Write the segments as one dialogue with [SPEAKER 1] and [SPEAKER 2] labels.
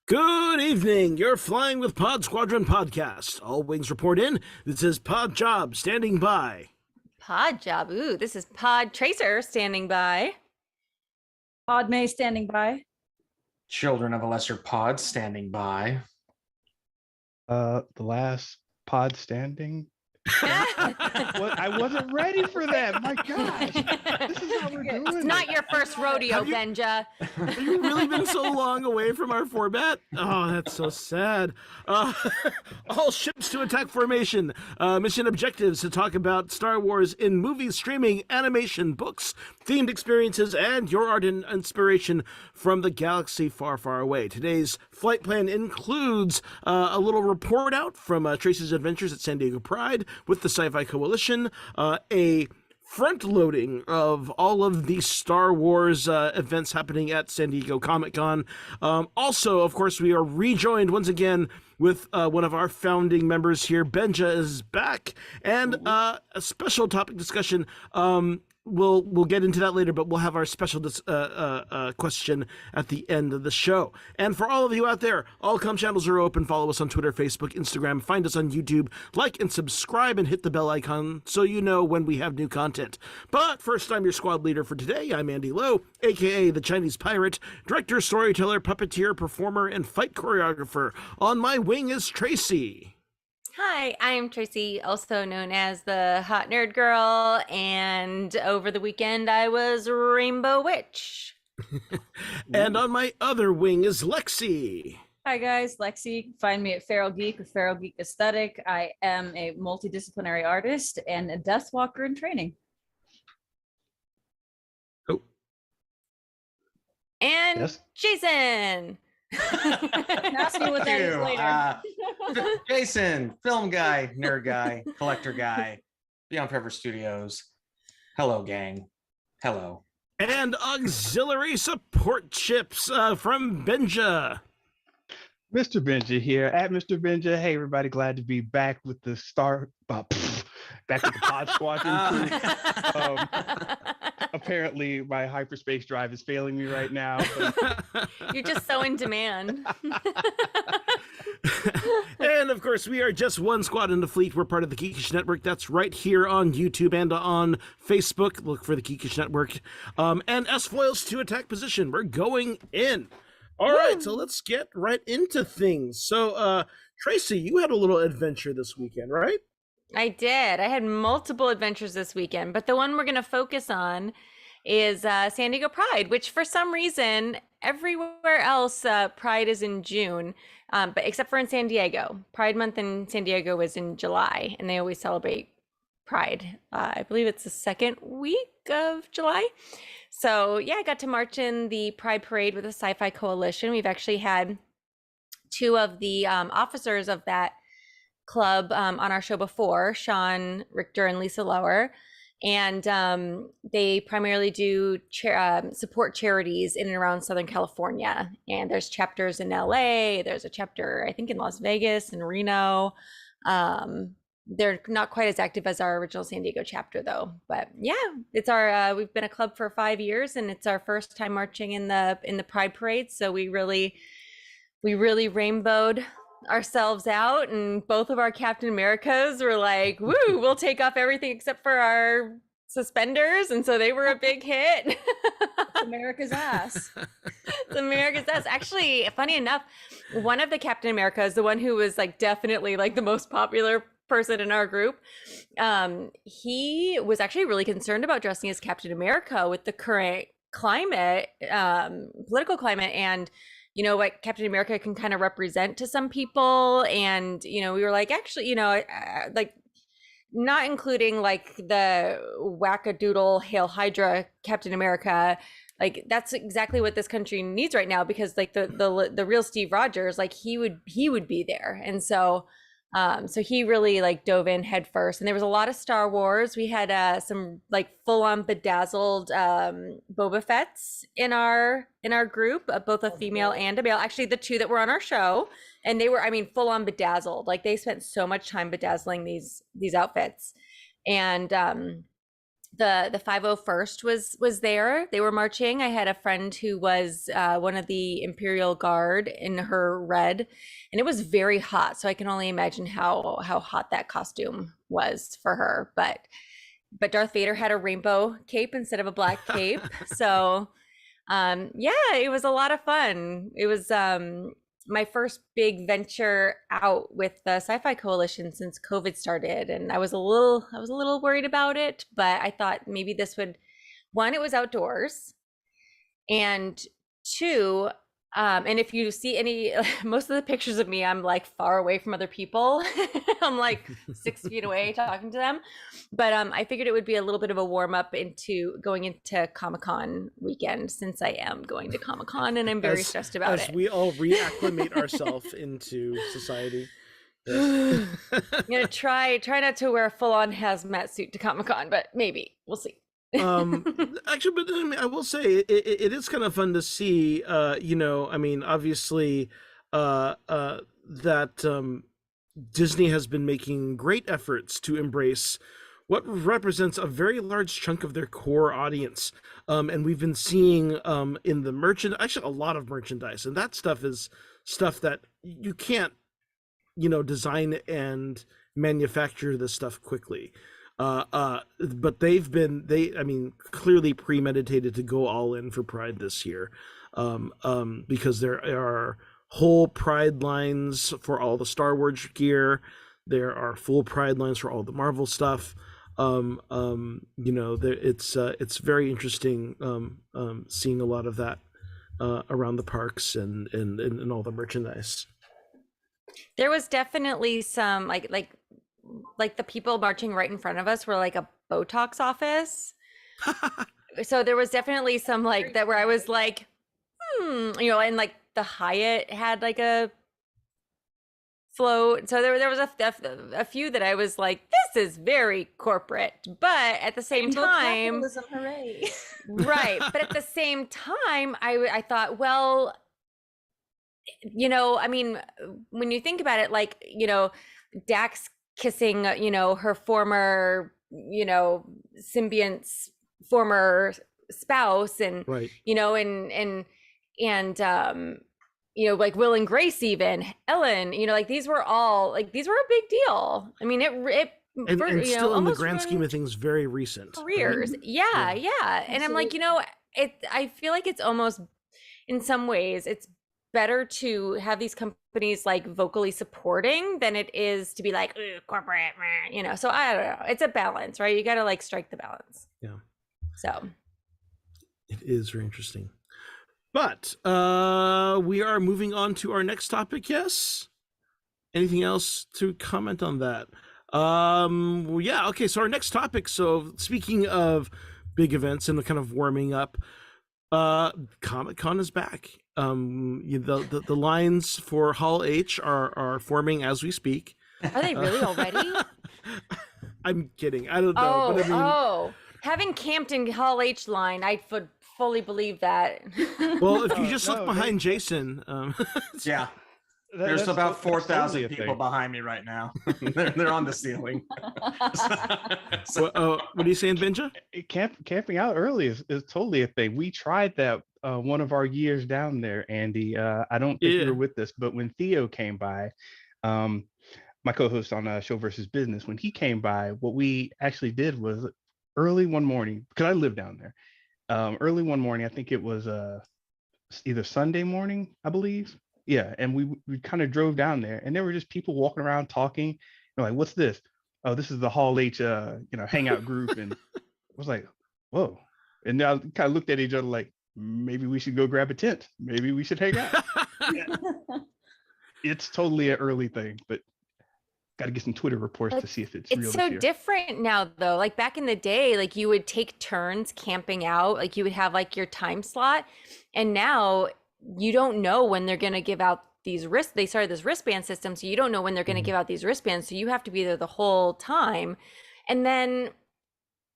[SPEAKER 1] Good evening. You're flying with Pod Squadron podcast. All wings report in. This is Pod Job standing by.
[SPEAKER 2] Pod Job. Ooh, this is Pod Tracer standing by.
[SPEAKER 3] Pod May standing by.
[SPEAKER 4] Children of a Lesser Pod standing by.
[SPEAKER 5] The last pod standing. I wasn't ready for that. My gosh. This is how we're doing
[SPEAKER 2] It's not your first rodeo, Benja.
[SPEAKER 1] Have you really been so long away from our format? Oh, that's so sad. All ships to attack formation. Mission objectives to talk about Star Wars in movies, streaming, animation, books, themed experiences, and your art and inspiration from the galaxy far, far away. Today's flight plan includes a little report out from Tracy's Adventures at San Diego Pride with the Sci-Fi Coalition, a front-loading of all of the Star Wars events happening at San Diego Comic-Con. Also, of course, we are rejoined once again with one of our founding members here. Benja is back, and a special topic discussion. we'll get into that later, but we'll have our special question at the end of the show. And for all of you out there, all comm channels are open. Follow us on Twitter, Facebook, Instagram. Find us on YouTube. Like and subscribe and hit the bell icon so you know when we have new content. But first, I'm your squad leader for today. I'm Andy Lowe, aka the Chinese Pirate, director, storyteller, puppeteer, performer, and fight choreographer. On my wing is Tracy.
[SPEAKER 2] Hi, I'm Tracy, also known as the Hot Nerd Girl, and over the weekend I was Rainbow Witch.
[SPEAKER 1] And on my other wing is Lexi.
[SPEAKER 3] Hi guys, Lexi. Find me at Feral Geek with Feral Geek Aesthetic. I am a multidisciplinary artist and a death walker in training.
[SPEAKER 1] Oh.
[SPEAKER 2] And
[SPEAKER 5] Yes.
[SPEAKER 2] Jason.
[SPEAKER 3] Ask me what that is later.
[SPEAKER 4] Jason, film guy, nerd guy, collector guy, Beyond Forever Studios. Hello, gang. Hello.
[SPEAKER 1] And auxiliary support chips from Benja.
[SPEAKER 5] Mr. Benja here at Mr. Benja. Hey, everybody, glad to be back with the back with the Pod Squadron crew. Apparently, my hyperspace drive is failing me right now.
[SPEAKER 2] You're just so in demand.
[SPEAKER 1] And of course, we are just one squad in the fleet. We're part of the Geekish Network. That's right here on YouTube and on Facebook. Look for the Geekish Network. And S-Foils to attack position. We're going in. All right, so let's get right into things. So, Tracy, you had a little adventure this weekend, right?
[SPEAKER 2] I did. I had multiple adventures this weekend, but the one we're going to focus on is San Diego Pride, which for some reason, everywhere else, Pride is in June, but except for in San Diego. Pride Month in San Diego was in July, and they always celebrate Pride. I believe it's the second week of July. So yeah, I got to march in the Pride Parade with the Sci-Fi Coalition. We've actually had two of the officers of that club on our show before, Sean Richter and Lisa Lower, and they primarily do support charities in and around Southern California. And there's chapters in LA, there's a chapter I think in Las Vegas and Reno. They're not quite as active as our original San Diego chapter though, but yeah, it's our we've been a club for 5 years and it's our first time marching in the Pride Parade, so we really rainbowed ourselves out, and both of our Captain Americas were like, woo, we'll take off everything except for our suspenders, and so they were a big hit.
[SPEAKER 3] It's America's ass.
[SPEAKER 2] It's America's ass. Actually, funny enough, one of the Captain Americas, the one who was like definitely like the most popular person in our group, he was actually really concerned about dressing as Captain America with the current climate, political climate, and you know what Captain America can kind of represent to some people. And, you know, we were like, actually, you know, like not including like the wackadoodle Hail Hydra Captain America, like that's exactly what this country needs right now, because like the real Steve Rogers, like he would be there. And so so he really like dove in head first, and there was a lot of Star Wars. We had some like full-on bedazzled Boba Fett's in our group, both a female and a male. Actually, the two that were on our show, and they were, I mean, full-on bedazzled. Like they spent so much time bedazzling these outfits. And the 501st was there. They were marching. I had a friend who was one of the Imperial Guard in her red, and it was very hot. So I can only imagine how hot that costume was for her. But Darth Vader had a rainbow cape instead of a black cape. So yeah, it was a lot of fun. It was my first big venture out with the Sci-Fi Coalition since COVID started, and I was a little worried about it, but I thought maybe this would, one, it was outdoors, and two, and if you see any, most of the pictures of me, I'm like far away from other people. I'm like 6 feet away talking to them. But I figured it would be a little bit of a warm up into going into Comic-Con weekend, since I am going to Comic-Con and I'm very stressed about it.
[SPEAKER 1] As we all reacclimate ourselves into society.
[SPEAKER 2] I'm gonna try not to wear a full-on hazmat suit to Comic-Con, but maybe we'll see.
[SPEAKER 1] Actually, but I, mean, I will say it is kind of fun to see. You know, I mean, obviously, that Disney has been making great efforts to embrace what represents a very large chunk of their core audience. And we've been seeing in the actually a lot of merchandise, and that stuff is stuff that you can't, design and manufacture this stuff quickly. But I mean, clearly premeditated to go all in for Pride this year, because there are whole Pride lines for all the Star Wars gear. There are full Pride lines for all the Marvel stuff. It's very interesting seeing a lot of that around the parks and all the merchandise.
[SPEAKER 2] There was definitely some like the people marching right in front of us were like a Botox office. So there was definitely some like that where I was like, and like the Hyatt had like a float. So there was a few that I was like, this is very corporate, but at the same time,
[SPEAKER 3] hooray.
[SPEAKER 2] right. But at the same time, I thought, well, I mean, when you think about it, like, Dax kissing, her former, symbiont's former spouse, and
[SPEAKER 1] right,
[SPEAKER 2] like Will and Grace, even Ellen, like these were a big deal. I mean, it
[SPEAKER 1] still in the grand
[SPEAKER 2] ruined
[SPEAKER 1] scheme of things, very recent
[SPEAKER 2] careers.
[SPEAKER 1] right?
[SPEAKER 2] Yeah. And I'm like, I feel like it's almost, in some ways, it's better to have these companies like vocally supporting than it is to be like corporate, so I don't know, it's a balance, right? You got to like strike the balance.
[SPEAKER 1] Yeah,
[SPEAKER 2] so
[SPEAKER 1] it is very interesting. But we are moving on to our next topic. Yes, anything else to comment on that? Yeah, okay, so our next topic, so speaking of big events and the kind of warming up, Comic-Con is back. The lines for Hall H are forming as we speak.
[SPEAKER 2] Are they really already?
[SPEAKER 1] I'm kidding. I don't know. But I mean,
[SPEAKER 2] having camped in Hall H line, I would fully believe that.
[SPEAKER 1] Well, if you just look behind Jason,
[SPEAKER 4] yeah, there's about 4,000 people behind me right now. they're on the ceiling.
[SPEAKER 1] What are you saying, Benja?
[SPEAKER 5] Camping out early is totally a thing. We tried that one of our years down there, Andy. I don't think you were with us, but when Theo came by, my co-host on Show versus Business, when he came by, what we actually did was early one morning, because I live down there. Early one morning, I think it was either Sunday morning, I believe. Yeah, and we kind of drove down there, and there were just people walking around talking. Like, what's this? Oh, this is the Hall H, hangout group, and I was like, whoa. And now kind of looked at each other like, maybe we should go grab a tent. Maybe we should hang out. It's totally an early thing, but got to get some Twitter reports to see if it's real.
[SPEAKER 2] It's so different now, though. Like back in the day, like you would take turns camping out. Like you would have like your time slot, and now you don't know when they're going to give out these They started this wristband system, so you don't know when they're going to give out these wristbands. So you have to be there the whole time, and then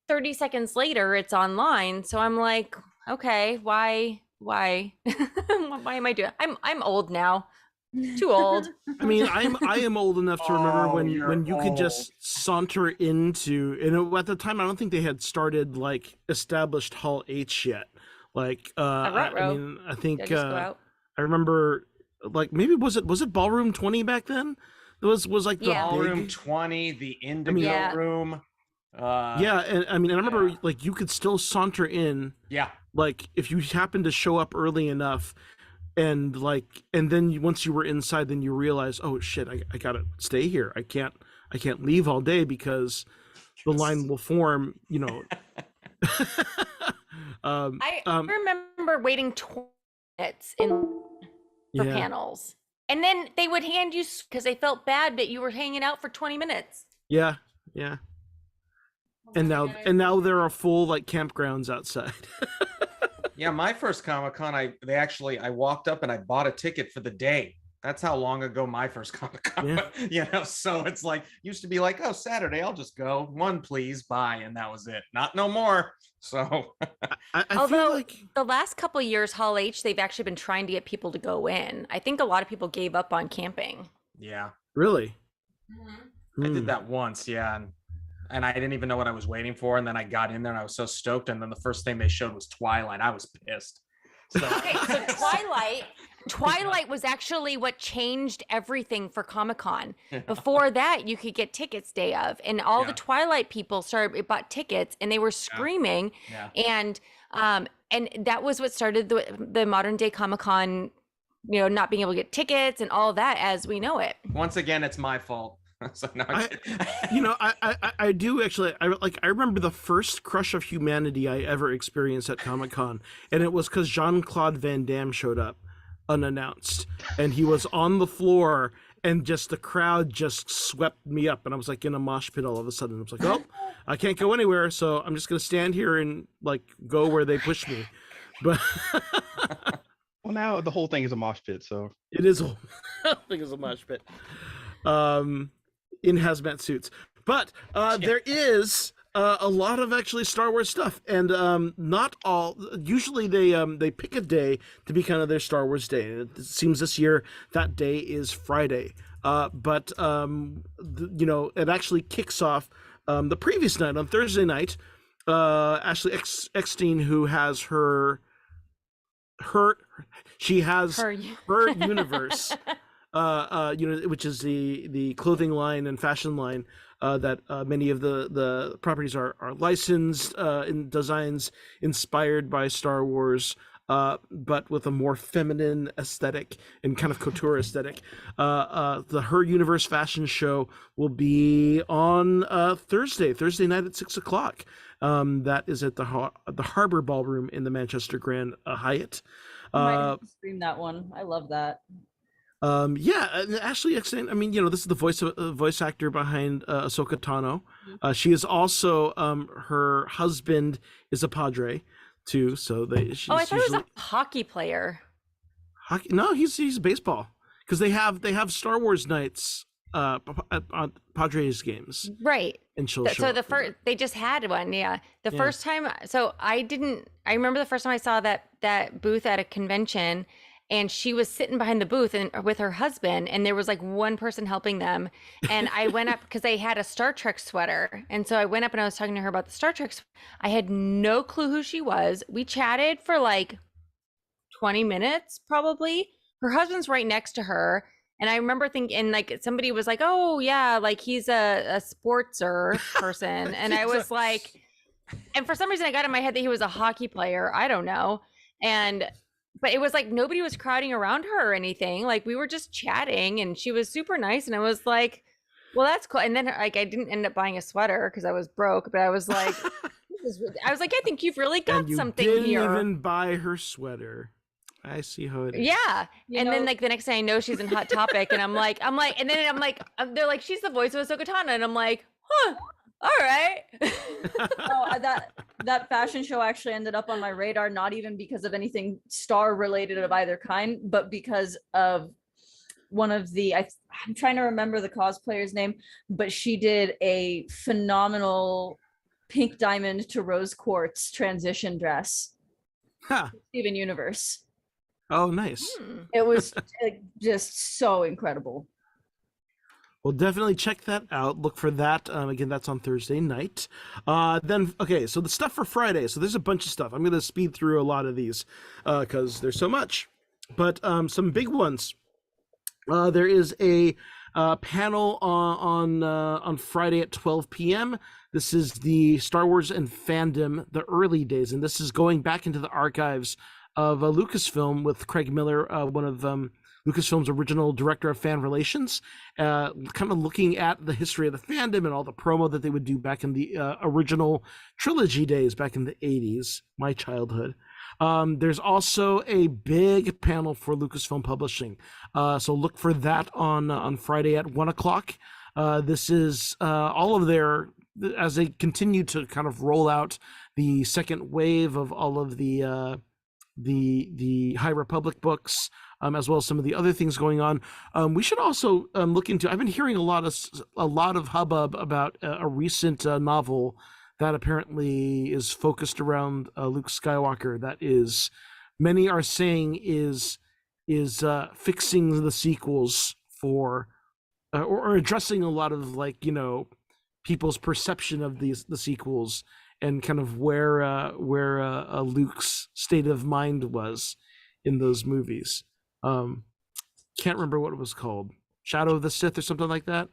[SPEAKER 2] 30 seconds later, it's online. So I'm like, okay, why? Why am I doing? I'm old now. Too old.
[SPEAKER 1] I mean, I am old enough to remember when you could just saunter into, and at the time I don't think they had started like established Hall H yet. Like I mean, I think I remember like maybe was it Ballroom 20 back then? It was like the
[SPEAKER 4] Ballroom 20, the Indigo Room.
[SPEAKER 1] Yeah, and I mean, I remember like you could still saunter in.
[SPEAKER 4] Yeah.
[SPEAKER 1] Like if you happened to show up early enough. And then once you were inside, then you realize, oh shit, I gotta stay here. I can't leave all day because the line will form.
[SPEAKER 2] I remember waiting 20 minutes for panels, and then they would hand you because they felt bad that you were hanging out for 20 minutes.
[SPEAKER 1] Yeah. And now there are full like campgrounds outside.
[SPEAKER 4] Yeah, my first Comic-Con, I walked up and I bought a ticket for the day. That's how long ago my first Comic-Con, so it's like, used to be like, oh, Saturday, I'll just go. One, please, bye. And that was it. Not no more. So
[SPEAKER 1] I feel like
[SPEAKER 2] the last couple of years, Hall H, they've actually been trying to get people to go in. I think a lot of people gave up on camping.
[SPEAKER 4] Yeah.
[SPEAKER 1] Really?
[SPEAKER 4] I did that once. Yeah. And and I didn't even know what I was waiting for. And then I got in there and I was so stoked. And then the first thing they showed was Twilight. I was pissed. So,
[SPEAKER 2] Okay, so Twilight was actually what changed everything for Comic-Con. Before that, you could get tickets day of, and all the Twilight people bought tickets, and they were screaming, and that was what started the modern day Comic-Con, not being able to get tickets and all that as we know it.
[SPEAKER 4] once again, it's my fault. So, no,
[SPEAKER 1] I do actually. I remember the first crush of humanity I ever experienced at Comic-Con, and it was because Jean-Claude Van Damme showed up unannounced, and he was on the floor, and just the crowd just swept me up, and I was like in a mosh pit all of a sudden. I was like, oh, I can't go anywhere, so I'm just gonna stand here and like go where they push me. But
[SPEAKER 5] Well, now the whole thing is a mosh pit, so
[SPEAKER 1] it is a thing is a mosh pit. In hazmat suits, but there is a lot of actually Star Wars stuff, and not all. Usually they pick a day to be kind of their Star Wars day. It seems this year that day is Friday, but it actually kicks off the previous night on Thursday night. Ashley Eckstein, who has her universe. Which is the clothing line and fashion line that many of the properties are licensed in designs inspired by Star Wars, but with a more feminine aesthetic and kind of couture aesthetic. The Her Universe fashion show will be on Thursday night at 6:00. That is at the Harbor Ballroom in the Manchester Grand Hyatt.
[SPEAKER 3] I might have to stream that one. I love that.
[SPEAKER 1] Ashley Eckstein, I mean, this is the voice actor behind Ahsoka Tano. She is also her husband is a Padre too, so I thought
[SPEAKER 2] he was a hockey player.
[SPEAKER 1] Hockey? No, he's baseball, because they have Star Wars nights at Padres games,
[SPEAKER 2] right?
[SPEAKER 1] And she'll
[SPEAKER 2] so the first they just had one, first time. So I remember the first time I saw that booth at a convention. And she was sitting behind the booth and with her husband, and there was like one person helping them. And I went up because they had a Star Trek sweater. And so I went up and I was talking to her about the Star Trek. I had no clue who she was. We chatted for like 20 minutes, probably. Her husband's right next to her. And I remember thinking, like, somebody was like, oh yeah, like he's a sportser person. And I was like, and for some reason I got in my head that he was a hockey player. I don't know. But it was like nobody was crowding around her or anything. Like we were just chatting, and she was super nice. And I was like, well, that's cool. And then like I didn't end up buying a sweater because I was broke. But I was like, I think you've really got something here.
[SPEAKER 1] You didn't even buy her sweater. I see how it is.
[SPEAKER 2] Yeah. Then like the next thing I know, she's in Hot Topic, and I'm like, and then I'm like, they're like, she's the voice of Ahsoka Tano, and I'm like, huh. All right.
[SPEAKER 3] That fashion show actually ended up on my radar, not even because of anything Star related of either kind, but because of one of the I'm trying to remember the cosplayer's name, but she did a phenomenal pink diamond to rose quartz transition dress. Steven Universe.
[SPEAKER 1] Oh, nice.
[SPEAKER 3] It was just so incredible.
[SPEAKER 1] Well, definitely check that out. Look for that. Again, that's on Thursday night. Then, okay, so the stuff for Friday. So there's a bunch of stuff. I'm going to speed through a lot of these because there's so much. But some big ones. There is a panel on Friday at 12 p.m. This is the Star Wars and Fandom, the early days. And this is going back into the archives of Lucasfilm with Craig Miller, one of Lucasfilm's original director of fan relations, kind of looking at the history of the fandom and all the promo that they would do back in the original trilogy days back in the 80s, my childhood. There's also a big panel for Lucasfilm Publishing. So look for that on Friday at 1:00. This is all of their, as they continue to kind of roll out the second wave of all of the High Republic books, as well as some of the other things going on. We should also look into. I've been hearing a lot of hubbub about a recent novel that apparently is focused around Luke Skywalker. That is, many are saying is fixing the sequels for, or addressing a lot of people's perception of the sequels and kind of where Luke's state of mind was in those movies. Can't remember what it was called, Shadow of the Sith or something like that.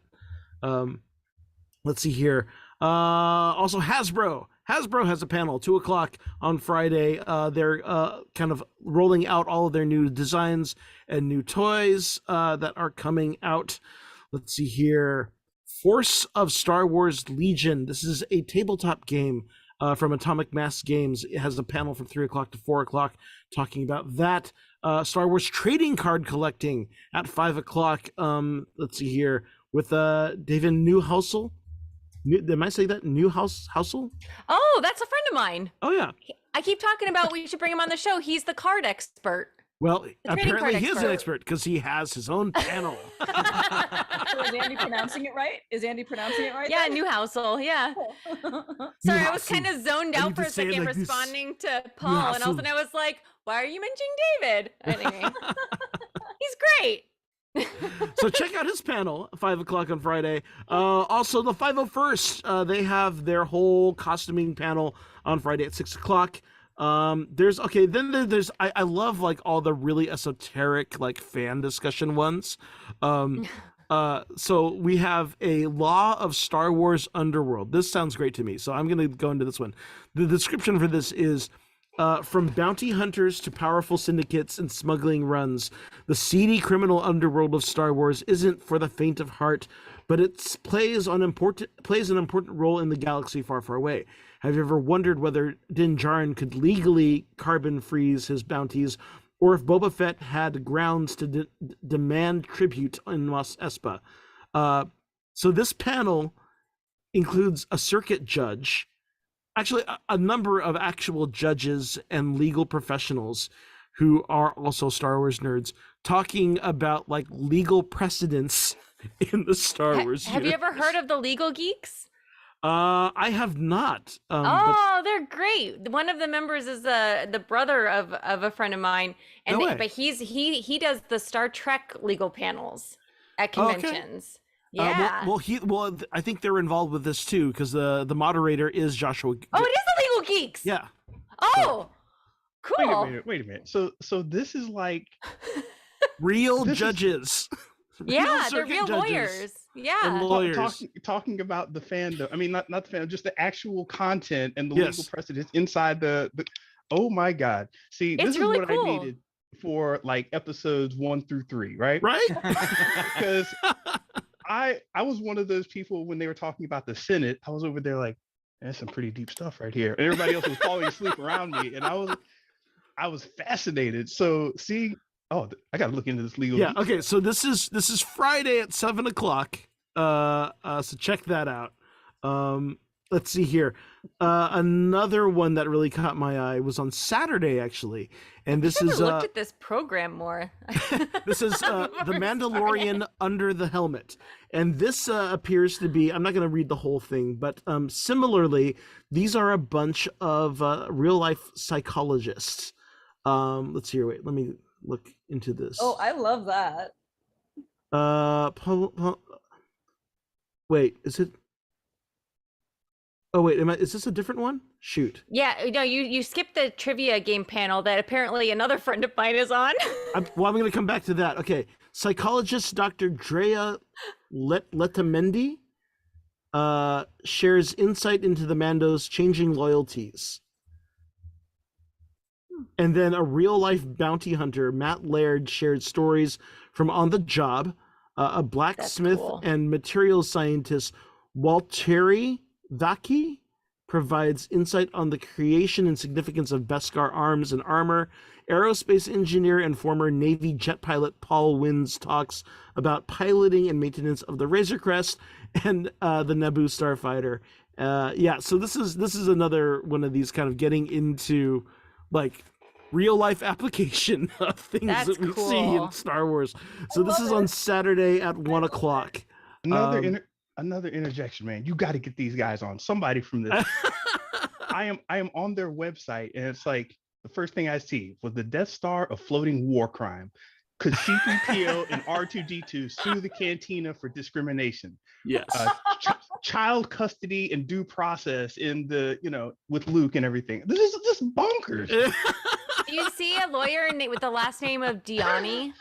[SPEAKER 1] Let's see here. Also Hasbro has a panel 2:00 on Friday. They're kind of rolling out all of their new designs and new toys that are coming out. Let's see here. Force of Star Wars Legion. This is a tabletop game from Atomic Mass Games. It has a panel from 3:00 to 4:00 talking about that. Star Wars trading card collecting at 5:00. Let's see here with David Newhousel. Am I saying that? Newhousel?
[SPEAKER 2] Oh, that's a friend of mine.
[SPEAKER 1] Oh yeah.
[SPEAKER 2] I keep talking about we should bring him on the show. He's the card expert.
[SPEAKER 1] Well,
[SPEAKER 2] trading
[SPEAKER 1] apparently
[SPEAKER 2] card
[SPEAKER 1] he is an
[SPEAKER 2] expert.
[SPEAKER 1] expert because he has his own panel.
[SPEAKER 3] So is Andy pronouncing it right?
[SPEAKER 2] Yeah, Newhousel. Yeah. Sorry, I was kind of zoned
[SPEAKER 1] I
[SPEAKER 2] out
[SPEAKER 1] need
[SPEAKER 2] for
[SPEAKER 1] to
[SPEAKER 2] a
[SPEAKER 1] say it
[SPEAKER 2] second,
[SPEAKER 1] like this.
[SPEAKER 2] responding to Paul, and all of a sudden I was like, "Why are you mentioning David?" Anyway, he's great.
[SPEAKER 1] So check out his panel, 5:00 on Friday. Also, the 501st, they have their whole costuming panel on Friday at 6:00. There's I love like all the really esoteric like fan discussion ones. So we have a Law of Star Wars Underworld. This sounds great to me, so I'm going to go into this one. The description for this is from bounty hunters to powerful syndicates and smuggling runs, the seedy criminal underworld of Star Wars isn't for the faint of heart, but it plays an important role in the galaxy far, far away. Have you ever wondered whether Din Djarin could legally carbon freeze his bounties, or if Boba Fett had grounds to demand tribute in Mos Espa? So this panel includes a circuit judge, actually a number of actual judges and legal professionals who are also Star Wars nerds, talking about like legal precedents in the Star Wars
[SPEAKER 2] Have you
[SPEAKER 1] universe.
[SPEAKER 2] ever heard of the Legal Geeks?
[SPEAKER 1] I have not.
[SPEAKER 2] They're great. One of the members is the brother of a friend of mine, and
[SPEAKER 1] No way.
[SPEAKER 2] but he does the Star Trek legal panels at
[SPEAKER 1] Oh, okay.
[SPEAKER 2] conventions.
[SPEAKER 1] But,
[SPEAKER 2] Yeah.
[SPEAKER 1] I think they're involved with this too, because the moderator is Joshua.
[SPEAKER 2] Oh, it is the Legal Geeks.
[SPEAKER 1] Yeah.
[SPEAKER 2] Oh, cool.
[SPEAKER 5] Wait a minute. So this is like
[SPEAKER 1] Real
[SPEAKER 5] This is-
[SPEAKER 1] judges.
[SPEAKER 2] Yeah, they're
[SPEAKER 1] circuit
[SPEAKER 2] real
[SPEAKER 1] judges
[SPEAKER 2] lawyers.
[SPEAKER 1] and
[SPEAKER 2] Yeah.
[SPEAKER 1] lawyers.
[SPEAKER 5] talking about the fandom. I mean, not the fandom, just the actual content and the
[SPEAKER 1] Yes.
[SPEAKER 5] legal precedents inside the. Oh my God! See,
[SPEAKER 2] It's
[SPEAKER 5] this is
[SPEAKER 2] really
[SPEAKER 5] what
[SPEAKER 2] cool.
[SPEAKER 5] I needed for like episodes 1 through 3, right?
[SPEAKER 1] Right?
[SPEAKER 5] Because I was one of those people when they were talking about the Senate. I was over there like, there's some pretty deep stuff right here, and everybody else was falling asleep around me, and I was fascinated. So see. Oh, I gotta look into this legal.
[SPEAKER 1] Yeah. Okay. So this is Friday at 7:00. So check that out. Let's see here. Another one that really caught my eye was on Saturday actually, and this
[SPEAKER 2] Should've
[SPEAKER 1] is
[SPEAKER 2] looked at this program more.
[SPEAKER 1] this is The Mandalorian Under the Helmet, and this appears to be. I'm not going to read the whole thing, but similarly, these are a bunch of real life psychologists. Let's see here. Wait, let me look into this.
[SPEAKER 3] Oh, I love that.
[SPEAKER 1] Wait, is it? Oh wait, is this a different one? Shoot.
[SPEAKER 2] Yeah, no, you skipped the trivia game panel that apparently another friend of mine is on.
[SPEAKER 1] I'm going to come back to that. Okay, psychologist Dr. Drea Letamendi shares insight into the Mando's changing loyalties. And then a real-life bounty hunter, Matt Laird, shared stories from On the Job. A blacksmith
[SPEAKER 2] cool.
[SPEAKER 1] and materials scientist, Walteri Vaki, provides insight on the creation and significance of Beskar arms and armor. Aerospace engineer and former Navy jet pilot Paul Winds talks about piloting and maintenance of the Razor Crest and the Naboo starfighter. So this is another one of these kind of getting into like real life application of things
[SPEAKER 2] That's
[SPEAKER 1] that we see
[SPEAKER 2] cool.
[SPEAKER 1] in Star Wars. So this is on Saturday at 1:00.
[SPEAKER 5] Another interjection, man. You got to get these guys on. Somebody from this. I am on their website, and it's like the first thing I see was the Death Star a floating war crime. Could C-3PO and R2-D2 sue the Cantina for discrimination?
[SPEAKER 1] Yes.
[SPEAKER 5] child custody and due process in the, with Luke and everything. This is just bonkers.
[SPEAKER 2] Do you see a lawyer with the last name of Diani?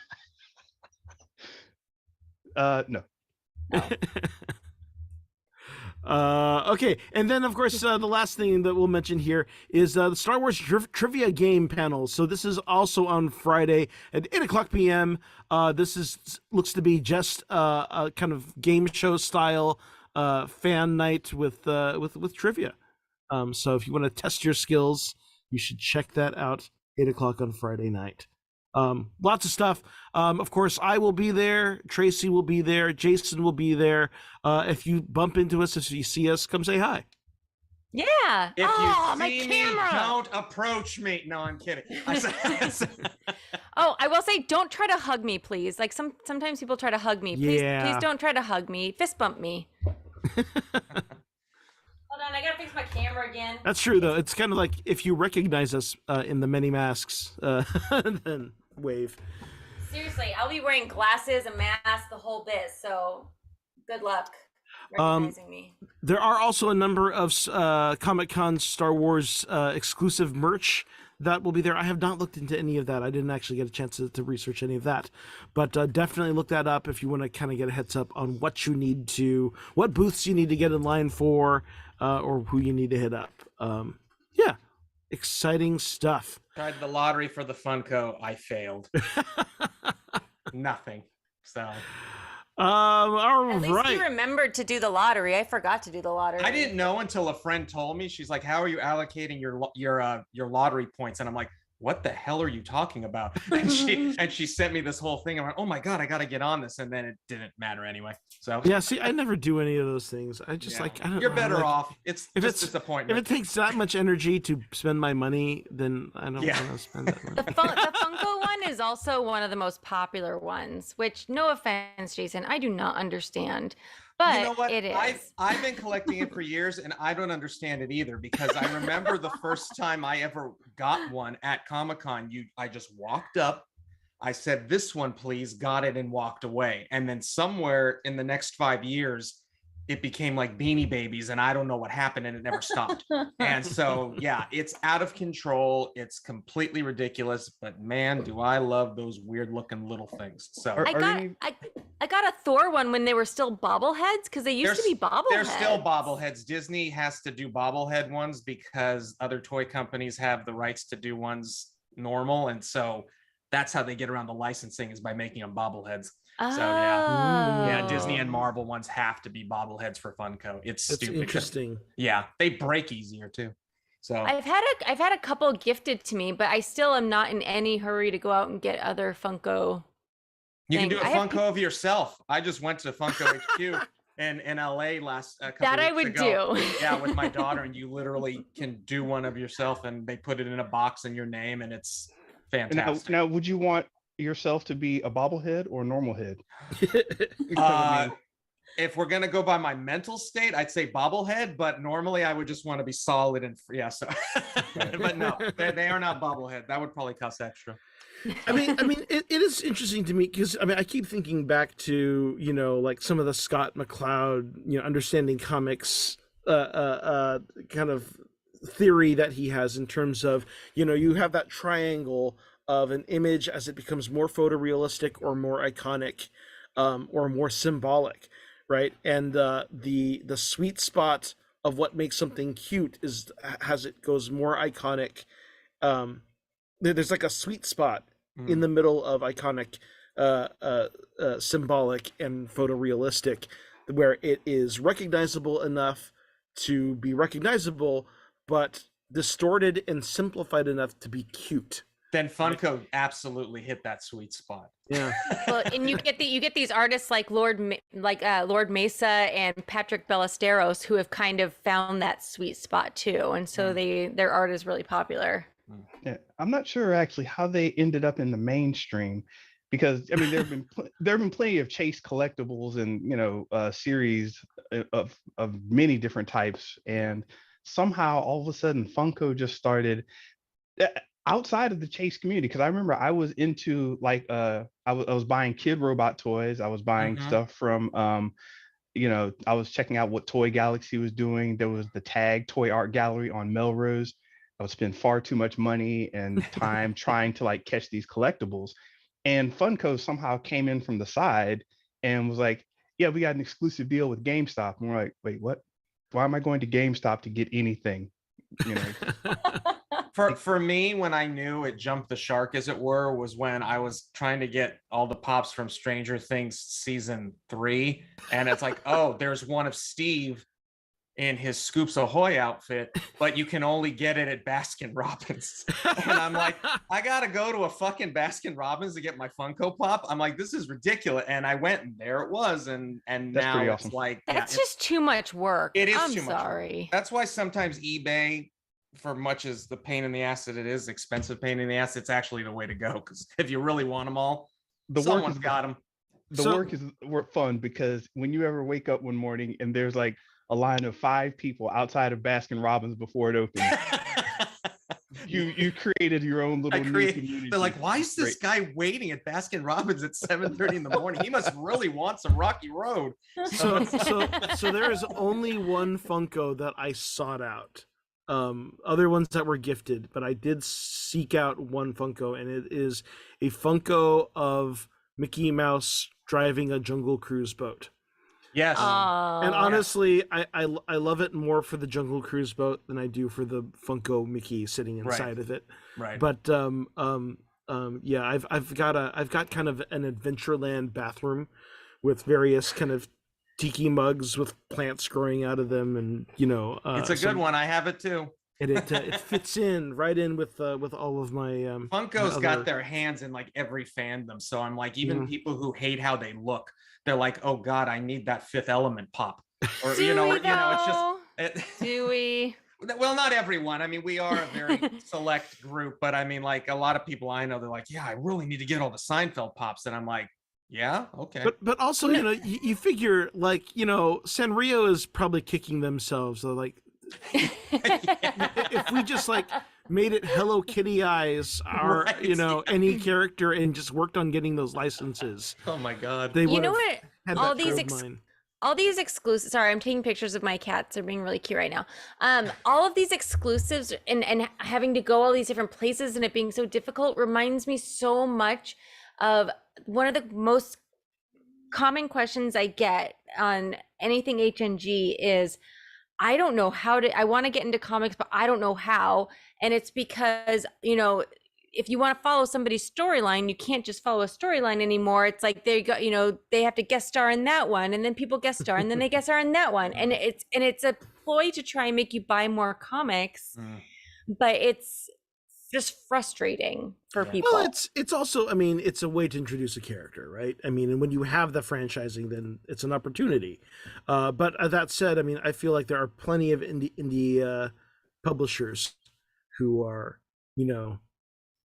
[SPEAKER 5] No.
[SPEAKER 1] Okay, and then of course the last thing that we'll mention here is the Star Wars trivia game panel. So this is also on Friday at 8:00 p.m. This looks to be just a kind of game show style fan night with trivia. So if you want to test your skills, you should check that out. 8:00 on Friday night. Lots of stuff. Of course, I will be there. Tracy will be there. Jason will be there. If you bump into us, if you see us, come say hi.
[SPEAKER 2] Yeah.
[SPEAKER 4] If you
[SPEAKER 2] my
[SPEAKER 4] see me,
[SPEAKER 2] camera.
[SPEAKER 4] don't approach me. No, I'm kidding.
[SPEAKER 2] Oh, I will say, don't try to hug me, please. Like sometimes people try to hug me. Please, please don't try to hug me. Fist bump me. Hold on, I gotta fix my camera again.
[SPEAKER 1] That's true, though. It's kind of like if you recognize us in the many masks, then wave.
[SPEAKER 2] Seriously, I'll be wearing glasses, a mask, the whole bit. So, good luck recognizing me.
[SPEAKER 1] There are also a number of Comic-Con Star Wars exclusive merch that will be there. I have not looked into any of that. I didn't actually get a chance to research any of that, but definitely look that up if you want to kind of get a heads up on what booths you need to get in line for, or who you need to hit up. Yeah, exciting stuff.
[SPEAKER 4] Tried the lottery for the Funko. I failed. Nothing. So.
[SPEAKER 1] All
[SPEAKER 2] At least you remembered to do the lottery. I forgot to do the lottery.
[SPEAKER 4] I didn't know until a friend told me. She's like, "How are you allocating your lottery points?" And I'm like, "What the hell are you talking about?" And she sent me this whole thing. I'm like, "Oh my god, I got to get on this." And then it didn't matter anyway. So
[SPEAKER 1] yeah, see, I never do any of those things. I just I don't.
[SPEAKER 4] You're better off. It's
[SPEAKER 1] if
[SPEAKER 4] just
[SPEAKER 1] it's
[SPEAKER 4] disappointment.
[SPEAKER 1] If it takes that much energy to spend my money, then I don't want to spend that money.
[SPEAKER 2] The Funko one is also one of the most popular ones, which, no offense, Jason, I do not understand. But
[SPEAKER 4] you know what?
[SPEAKER 2] it is.
[SPEAKER 4] I've been collecting it for years, and I don't understand it either, because I remember the first time I ever got one at Comic-Con, I just walked up, I said, "This one, please," got it, and walked away. And then somewhere in the next 5 years, it became like Beanie Babies, and I don't know what happened, and it never stopped. And so, yeah, it's out of control. It's completely ridiculous, but man, do I love those weird looking little things. So
[SPEAKER 2] I got a Thor one when they were still bobbleheads, because they used to be bobbleheads.
[SPEAKER 4] They're still bobbleheads. Disney has to do bobblehead ones because other toy companies have the rights to do ones normal, and so that's how they get around the licensing, is by making them bobbleheads.
[SPEAKER 2] Oh.
[SPEAKER 4] So yeah, Disney and Marvel ones have to be bobbleheads for Funko. It's stupid.
[SPEAKER 1] Interesting.
[SPEAKER 4] Yeah, they break easier too. So
[SPEAKER 2] I've had a couple gifted to me, but I still am not in any hurry to go out and get other Funko.
[SPEAKER 4] You can do a Funko of yourself. I just went to Funko HQ in LA last couple
[SPEAKER 2] that
[SPEAKER 4] weeks
[SPEAKER 2] I would
[SPEAKER 4] ago.
[SPEAKER 2] do.
[SPEAKER 4] Yeah, with my daughter, and you literally can do one of yourself, and they put it in a box in your name, and it's fantastic.
[SPEAKER 5] Now, would you want yourself to be a bobblehead or a normal head?
[SPEAKER 4] If we're gonna go by my mental state, I'd say bobblehead, but normally I would just want to be solid and free. Yeah, so but no, they are not bobblehead. That would probably cost extra.
[SPEAKER 1] I mean, it is interesting to me because I keep thinking back to like some of the Scott McCloud understanding comics kind of theory that he has in terms of you have that triangle of an image as it becomes more photorealistic or more iconic, or more symbolic, right? And the sweet spot of what makes something cute is as it goes more iconic. There's like a sweet spot in the middle of iconic, symbolic, and photorealistic, where it is recognizable enough to be recognizable, but distorted and simplified enough to be cute.
[SPEAKER 4] Then Funko absolutely hit that sweet spot.
[SPEAKER 1] Yeah.
[SPEAKER 2] Well, and you get these artists like Lord Mesa and Patrick Ballesteros, who have kind of found that sweet spot too, and so their art is really popular.
[SPEAKER 5] Yeah, I'm not sure actually how they ended up in the mainstream, because I mean there have been plenty of Chase collectibles and series of many different types, and somehow all of a sudden Funko just started outside of the Chase community. Because I remember I was into I was buying Kid Robot toys. I was buying stuff from I was checking out what Toy Galaxy was doing. There was the Tag Toy Art Gallery on Melrose. I would spend far too much money and time trying to like catch these collectibles. And Funko somehow came in from the side and was like, yeah, we got an exclusive deal with GameStop. And we're like, wait, what? Why am I going to GameStop to get anything?
[SPEAKER 4] For me, when I knew it jumped the shark, as it were, was when I was trying to get all the pops from Stranger Things season 3. And it's like, oh, there's one of Steve in his Scoops Ahoy outfit, but you can only get it at Baskin Robbins. And I'm like, I gotta go to a fucking Baskin Robbins to get my Funko Pop. I'm like, this is ridiculous. And I went, and there it was. And
[SPEAKER 5] That's
[SPEAKER 4] now
[SPEAKER 5] pretty
[SPEAKER 4] it's
[SPEAKER 5] awesome.
[SPEAKER 4] like,
[SPEAKER 2] That's just too much work.
[SPEAKER 4] it is
[SPEAKER 2] I'm
[SPEAKER 4] too much work.
[SPEAKER 2] sorry.
[SPEAKER 4] That's why sometimes eBay, for much as the pain in the ass that it is, expensive pain in the ass, it's actually the way to go. Because if you really want them all, someone's got them.
[SPEAKER 5] The work is fun because when you ever wake up one morning and there's like a line of 5 people outside of Baskin Robbins before it opens, you created your own little new community.
[SPEAKER 4] They're like, why is this guy waiting at Baskin Robbins at 7:30 in the morning? He must really want some Rocky Road.
[SPEAKER 1] So there is only one Funko that I sought out. Other ones that were gifted, but I did seek out one Funko, and it is a Funko of Mickey Mouse driving a Jungle Cruise boat.
[SPEAKER 4] Yes.
[SPEAKER 1] And honestly, I love it more for the Jungle Cruise boat than I do for the Funko Mickey sitting inside of it.
[SPEAKER 4] Right.
[SPEAKER 1] But yeah, I've got kind of an Adventureland bathroom with various kind of tiki mugs with plants growing out of them, and
[SPEAKER 4] it's a good one. I have it too.
[SPEAKER 1] And it fits in right in with all of my
[SPEAKER 4] Funko's got their hands in like every fandom, so I'm like, even people who hate how they look, they're like, oh god, I need that Fifth Element pop, or it's just
[SPEAKER 2] do we?
[SPEAKER 4] Well, not everyone. I mean, we are a very select group, but I mean, like a lot of people I know, they're like, yeah, I really need to get all the Seinfeld pops, and I'm like, yeah, okay.
[SPEAKER 1] But also, you figure like, Sanrio is probably kicking themselves. So like, if we just like made it Hello Kitty eyes, or any character, and just worked on getting those licenses.
[SPEAKER 4] Oh my god.
[SPEAKER 1] They
[SPEAKER 2] You know what?
[SPEAKER 1] had
[SPEAKER 2] All
[SPEAKER 1] that
[SPEAKER 2] these
[SPEAKER 1] gold mine.
[SPEAKER 2] all these exclusives. Sorry, I'm taking pictures of my cats. They're being really cute right now. All of these exclusives and having to go all these different places and it being so difficult reminds me so much of one of the most common questions I get on anything HNG is, I don't know how to, I want to get into comics, but I don't know how. And it's because, if you want to follow somebody's storyline, you can't just follow a storyline anymore. It's like they have to guest star in that one, and then people guest star, and then they guest star in that one. And it's a ploy to try and make you buy more comics, but it's just frustrating for people.
[SPEAKER 1] Well, it's also, it's a way to introduce a character, right? And when you have the franchising, then it's an opportunity. But that said, I feel like there are plenty of indie publishers who are,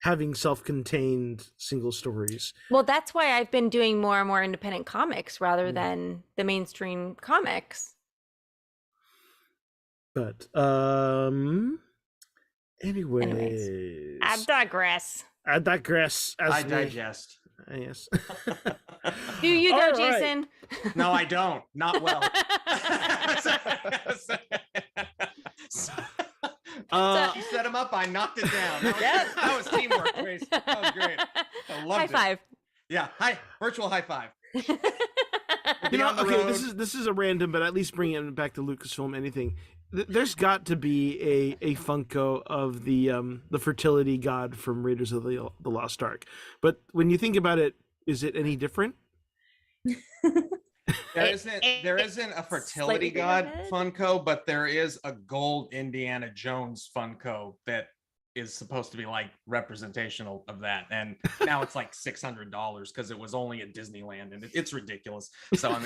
[SPEAKER 1] having self-contained single stories.
[SPEAKER 2] Well, that's why I've been doing more and more independent comics rather than the mainstream comics.
[SPEAKER 1] But anyways,
[SPEAKER 2] I digress.
[SPEAKER 1] I digest. Yes.
[SPEAKER 2] Do you go,
[SPEAKER 1] All right.
[SPEAKER 2] Jason?
[SPEAKER 4] No, I don't. Not well. You set him up, I knocked it down. That was teamwork, Grace. That was great. I loved
[SPEAKER 2] High
[SPEAKER 4] it.
[SPEAKER 2] five.
[SPEAKER 4] Yeah, virtual high five.
[SPEAKER 1] This is a random, but at least bringing it back to Lucasfilm. Anything, there's got to be a Funko of the fertility god from Raiders of the Lost Ark. But when you think about it, is it any different?
[SPEAKER 4] There isn't a fertility god Funko, but there is a gold Indiana Jones Funko that is supposed to be like representational of that, and now it's like $600 because it was only at Disneyland, and it's ridiculous. So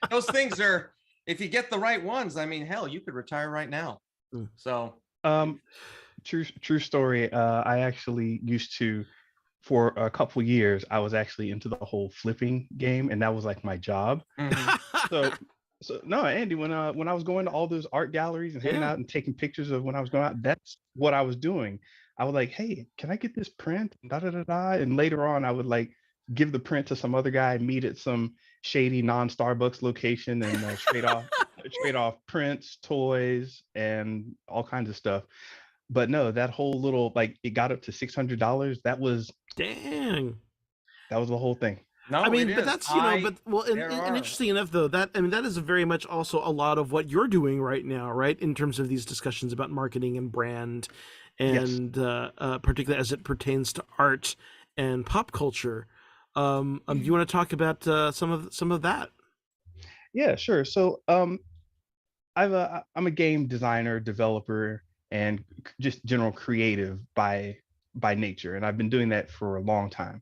[SPEAKER 4] those things are, if you get the right ones, hell, you could retire right now. So
[SPEAKER 5] true story. I actually used to, for a couple years, I was actually into the whole flipping game, and that was like my job. So no, Andy, when I was going to all those art galleries and hanging out and taking pictures of when I was going out, that's what I was doing. I was like, hey, can I get this print? And later on, I would like give the print to some other guy, meet at some shady non-Starbucks location and straight off prints, toys, and all kinds of stuff. But no, that whole little like it got up to $600.
[SPEAKER 1] Dang.
[SPEAKER 5] That was the whole thing.
[SPEAKER 4] No,
[SPEAKER 1] I mean,
[SPEAKER 4] it
[SPEAKER 1] but
[SPEAKER 4] is.
[SPEAKER 1] that's, you know, but well,
[SPEAKER 4] there
[SPEAKER 1] and
[SPEAKER 4] are-
[SPEAKER 1] interesting enough though, that I mean, that is very much also a lot of what you're doing right now, right? In terms of these discussions about marketing and brand, and particularly as it pertains to art and pop culture. Do you want to talk about some of that?
[SPEAKER 5] Yeah, sure. So I'm a game designer, developer, and just general creative by nature, and I've been doing that for a long time.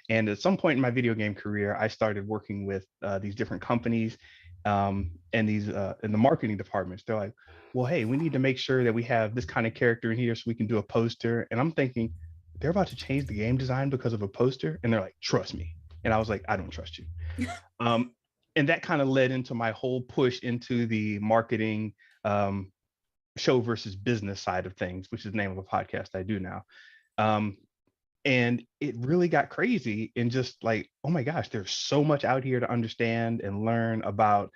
[SPEAKER 5] And at some point in my video game career, I started working with these different companies, and these in the marketing departments. They're like, "Well, hey, we need to make sure that we have this kind of character in here so we can do a poster." And I'm thinking, they're about to change the game design because of a poster, and they're like, "Trust me." And I was like, "I don't trust you." And that kind of led into my whole push into the marketing, show versus business side of things, which is the name of a podcast I do now. And it really got crazy and just like, oh my gosh, there's so much out here to understand and learn about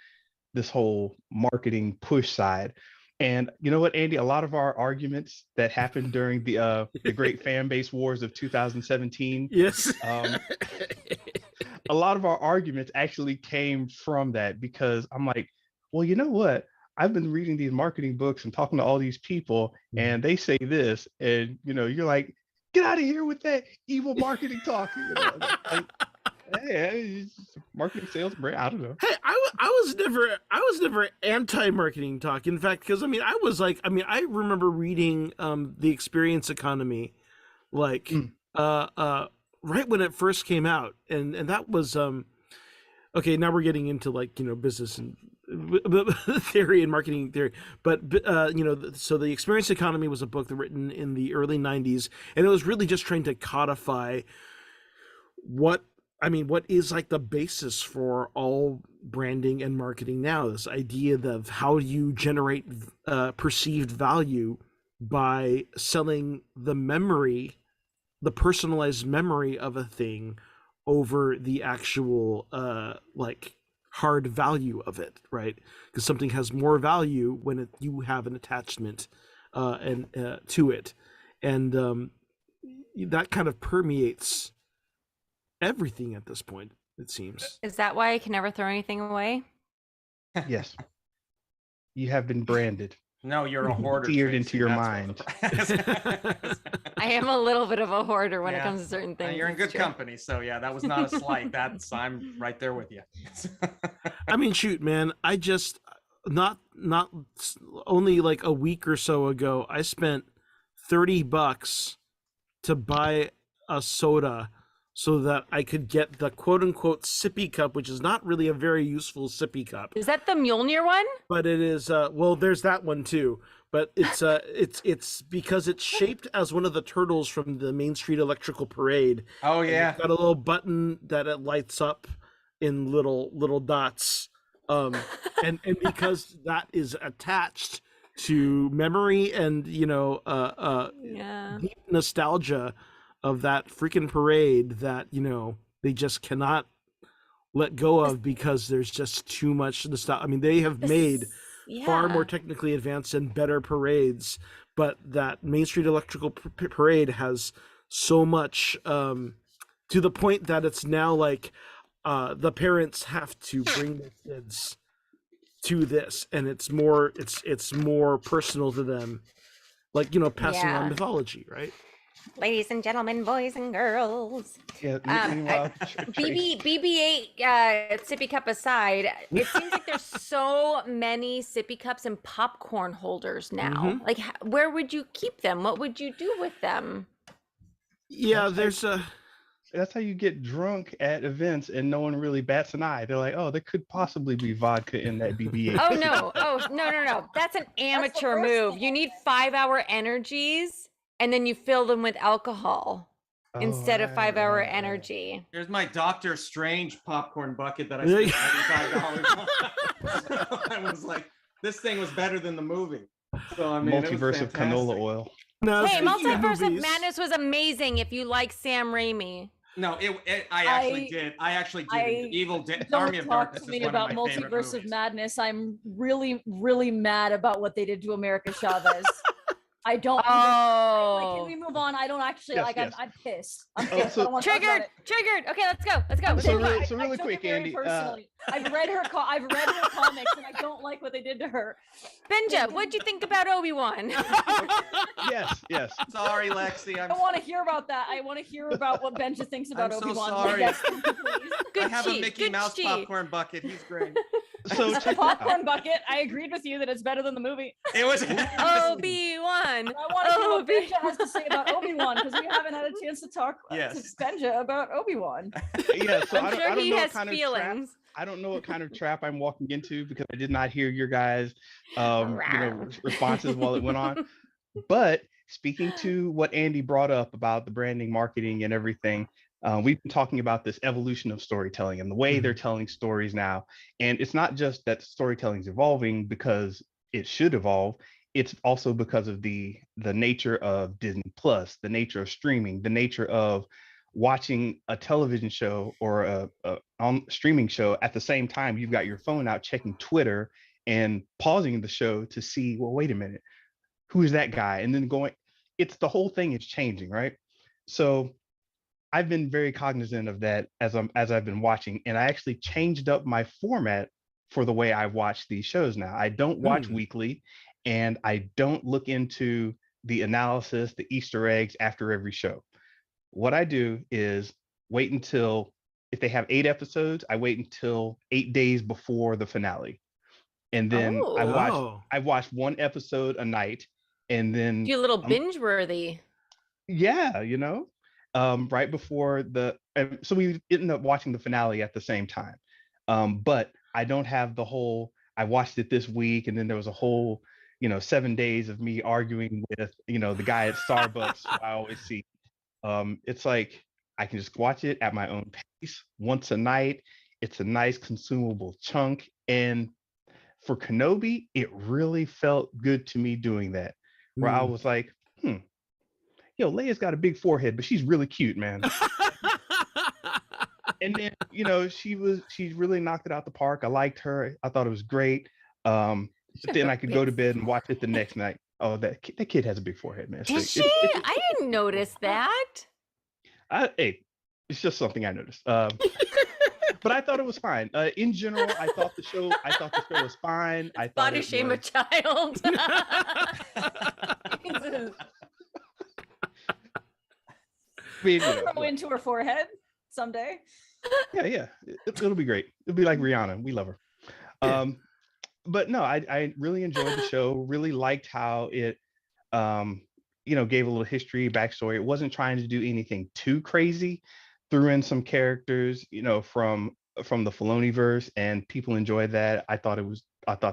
[SPEAKER 5] this whole marketing push side. And you know what, Andy, a lot of our arguments that happened during the great fan base wars of 2017,
[SPEAKER 1] Yes.
[SPEAKER 5] a lot of our arguments actually came from that, because I'm like, well, you know what? I've been reading these marketing books and talking to all these people, and they say this, and you know, you're like, get out of here with that evil marketing talk. You know, like, hey, it's marketing, sales, brand. I don't know.
[SPEAKER 1] Hey, I was never anti-marketing talk. In fact, because I remember reading the Experience Economy, like right when it first came out, and that was okay. Now we're getting into like, you know, business and theory and marketing theory, but you know, so the Experience Economy was a book that written in the early 90s, and it was really just trying to codify what is like the basis for all branding and marketing now, this idea of how you generate perceived value by selling the personalized memory of a thing over the actual like hard value of it, right? Because something has more value when you have an attachment and to it, and that kind of permeates everything at this point, it seems.
[SPEAKER 2] Is that why I can never throw anything away?
[SPEAKER 5] Yes, you have been branded.
[SPEAKER 4] No, you're a hoarder.
[SPEAKER 5] Seared
[SPEAKER 4] Tracy,
[SPEAKER 5] into your
[SPEAKER 4] that's
[SPEAKER 5] mind.
[SPEAKER 2] I am a little bit of a hoarder when it
[SPEAKER 4] Yeah.
[SPEAKER 2] comes to certain things.
[SPEAKER 4] You're in
[SPEAKER 2] it's
[SPEAKER 4] good
[SPEAKER 2] true.
[SPEAKER 4] company, so yeah, that was not a slight. I'm right there with you.
[SPEAKER 1] I mean, shoot, man, I just not only like a week or so ago, I spent $30 to buy a soda so that I could get the quote unquote sippy cup, which is not really a very useful sippy cup.
[SPEAKER 2] Is that the Mjolnir one?
[SPEAKER 1] But it is well, there's that one too. But it's because it's shaped as one of the turtles from the Main Street Electrical Parade.
[SPEAKER 4] Oh
[SPEAKER 1] And
[SPEAKER 4] yeah.
[SPEAKER 1] it's got a little button that it lights up in little dots. And because that is attached to memory and, you know,
[SPEAKER 2] Yeah.
[SPEAKER 1] deep nostalgia of that freaking parade that, you know, they just cannot let go of because there's just too much nostalgia. I mean, they have made far more technically advanced and better parades, but that Main Street Electrical Parade has so much to the point that it's now like the parents have to bring their kids to this, and it's more personal to them, like, you know, passing on mythology, right?
[SPEAKER 2] Ladies and gentlemen, boys and girls.
[SPEAKER 5] Yeah,
[SPEAKER 2] meanwhile, BB-8 sippy cup aside, it seems like there's so many sippy cups and popcorn holders now. Like, where would you keep them? What would you do with them?
[SPEAKER 1] Yeah,
[SPEAKER 5] that's how you get drunk at events and no one really bats an eye. They're like, oh, there could possibly be vodka in that BB-8.
[SPEAKER 2] Oh no. That's an amateur move. You need 5-hour energies, and then you fill them with alcohol instead of 5-hour energy.
[SPEAKER 4] Here's my Doctor Strange popcorn bucket that I spent $95 on. So I was like, this thing was better than the movie. So I mean,
[SPEAKER 5] Multiverse of canola oil.
[SPEAKER 1] Now,
[SPEAKER 2] Hey,
[SPEAKER 1] speaking of
[SPEAKER 2] Multiverse of
[SPEAKER 1] movies-
[SPEAKER 2] Madness was amazing if you like Sam Raimi.
[SPEAKER 4] No, I actually did. I actually did. Evil Dead, Army of
[SPEAKER 3] Don't talk
[SPEAKER 4] Darkness
[SPEAKER 3] to me
[SPEAKER 4] is one
[SPEAKER 3] about
[SPEAKER 4] of my favorite
[SPEAKER 3] Multiverse of
[SPEAKER 4] movies.
[SPEAKER 3] Madness. I'm really, really mad about what they did to America Chavez. I don't. Like, can
[SPEAKER 2] Oh,
[SPEAKER 3] we move on? I don't actually
[SPEAKER 5] Yes,
[SPEAKER 3] like.
[SPEAKER 5] yes.
[SPEAKER 3] I'm pissed. I'm
[SPEAKER 5] Oh,
[SPEAKER 3] pissed. I don't want to talk about
[SPEAKER 2] triggered.
[SPEAKER 3] it.
[SPEAKER 2] Okay, let's go. Let's go.
[SPEAKER 3] I'm
[SPEAKER 2] Let's
[SPEAKER 5] So
[SPEAKER 2] move
[SPEAKER 5] really-
[SPEAKER 2] on.
[SPEAKER 5] so
[SPEAKER 3] I
[SPEAKER 5] really
[SPEAKER 3] took
[SPEAKER 5] quick,
[SPEAKER 3] it very
[SPEAKER 5] Andy,
[SPEAKER 3] personally. I've read her comics, and I don't like what they did to her.
[SPEAKER 2] Benja, what'd you think about Obi-Wan?
[SPEAKER 5] Yes.
[SPEAKER 4] Sorry, Lexi.
[SPEAKER 3] I don't want to hear about that. I want to hear about what Benja thinks about
[SPEAKER 4] I'm so
[SPEAKER 3] Obi-Wan.
[SPEAKER 4] sorry.
[SPEAKER 3] Yes, thank you, please.
[SPEAKER 2] Good
[SPEAKER 4] I have
[SPEAKER 2] cheat,
[SPEAKER 4] a Mickey
[SPEAKER 2] good
[SPEAKER 4] Mouse
[SPEAKER 2] cheat.
[SPEAKER 4] popcorn bucket. He's great.
[SPEAKER 5] So check it out.
[SPEAKER 3] Popcorn bucket. I agreed with you that it's better than the movie.
[SPEAKER 4] It was.
[SPEAKER 2] Obi-Wan.
[SPEAKER 3] I want to hear what
[SPEAKER 2] Obi.
[SPEAKER 3] Benja has to say about Obi-Wan because we haven't had a chance to talk
[SPEAKER 4] Yes.
[SPEAKER 3] to Benja about Obi-Wan.
[SPEAKER 5] Yeah, so
[SPEAKER 2] I'm
[SPEAKER 5] I
[SPEAKER 2] sure
[SPEAKER 5] don't
[SPEAKER 2] he
[SPEAKER 5] know
[SPEAKER 2] has
[SPEAKER 5] what kind of trap.
[SPEAKER 2] feelings.
[SPEAKER 5] I don't know what kind of trap I'm walking into because I did not hear your guys' responses while it went on. But speaking to what Andy brought up about the branding, marketing, and everything, we've been talking about this evolution of storytelling and the way they're telling stories now. And it's not just that storytelling is evolving because it should evolve. It's also because of the nature of Disney Plus, the nature of streaming, the nature of watching a television show or a streaming show at the same time. You've got your phone out checking Twitter and pausing the show to see, well, wait a minute, who is that guy? And then going, it's the whole thing is changing, right? So I've been very cognizant of that as I've been watching, and I actually changed up my format for the way I watch these shows now. I don't watch weekly, and I don't look into the analysis, the Easter eggs after every show. What I do is wait until, if they have 8 episodes, I wait until 8 days before the finale. And then I watch one episode a night, and then
[SPEAKER 2] You a little binge worthy.
[SPEAKER 5] yeah, right before so we ended up watching the finale at the same time. But I don't have the whole, I watched it this week, and then there was a whole, 7 days of me arguing with, the guy at Starbucks who I always see. It's like I can just watch it at my own pace once a night. It's a nice consumable chunk. And for Kenobi, it really felt good to me doing that, where I was like, Leia's got a big forehead, but she's really cute, man. And then, she really knocked it out the park. I liked her. I thought it was great. But then I could go to bed and watch it the next night. Oh, that kid has a big forehead, man.
[SPEAKER 2] Did she? I didn't notice that.
[SPEAKER 5] Hey, it's just something I noticed. But I thought it was fine. In general, I thought the show was fine. I thought
[SPEAKER 2] Body shame a child. Jesus.
[SPEAKER 3] Throw into her forehead someday.
[SPEAKER 5] Yeah. It'll be great. It'll be like Rihanna. We love her.
[SPEAKER 1] Yeah.
[SPEAKER 5] But no, I really enjoyed the show. Really liked how it, gave a little history, backstory. It wasn't trying to do anything too crazy. Threw in some characters, from the Filoniverse, and people enjoyed that. I thought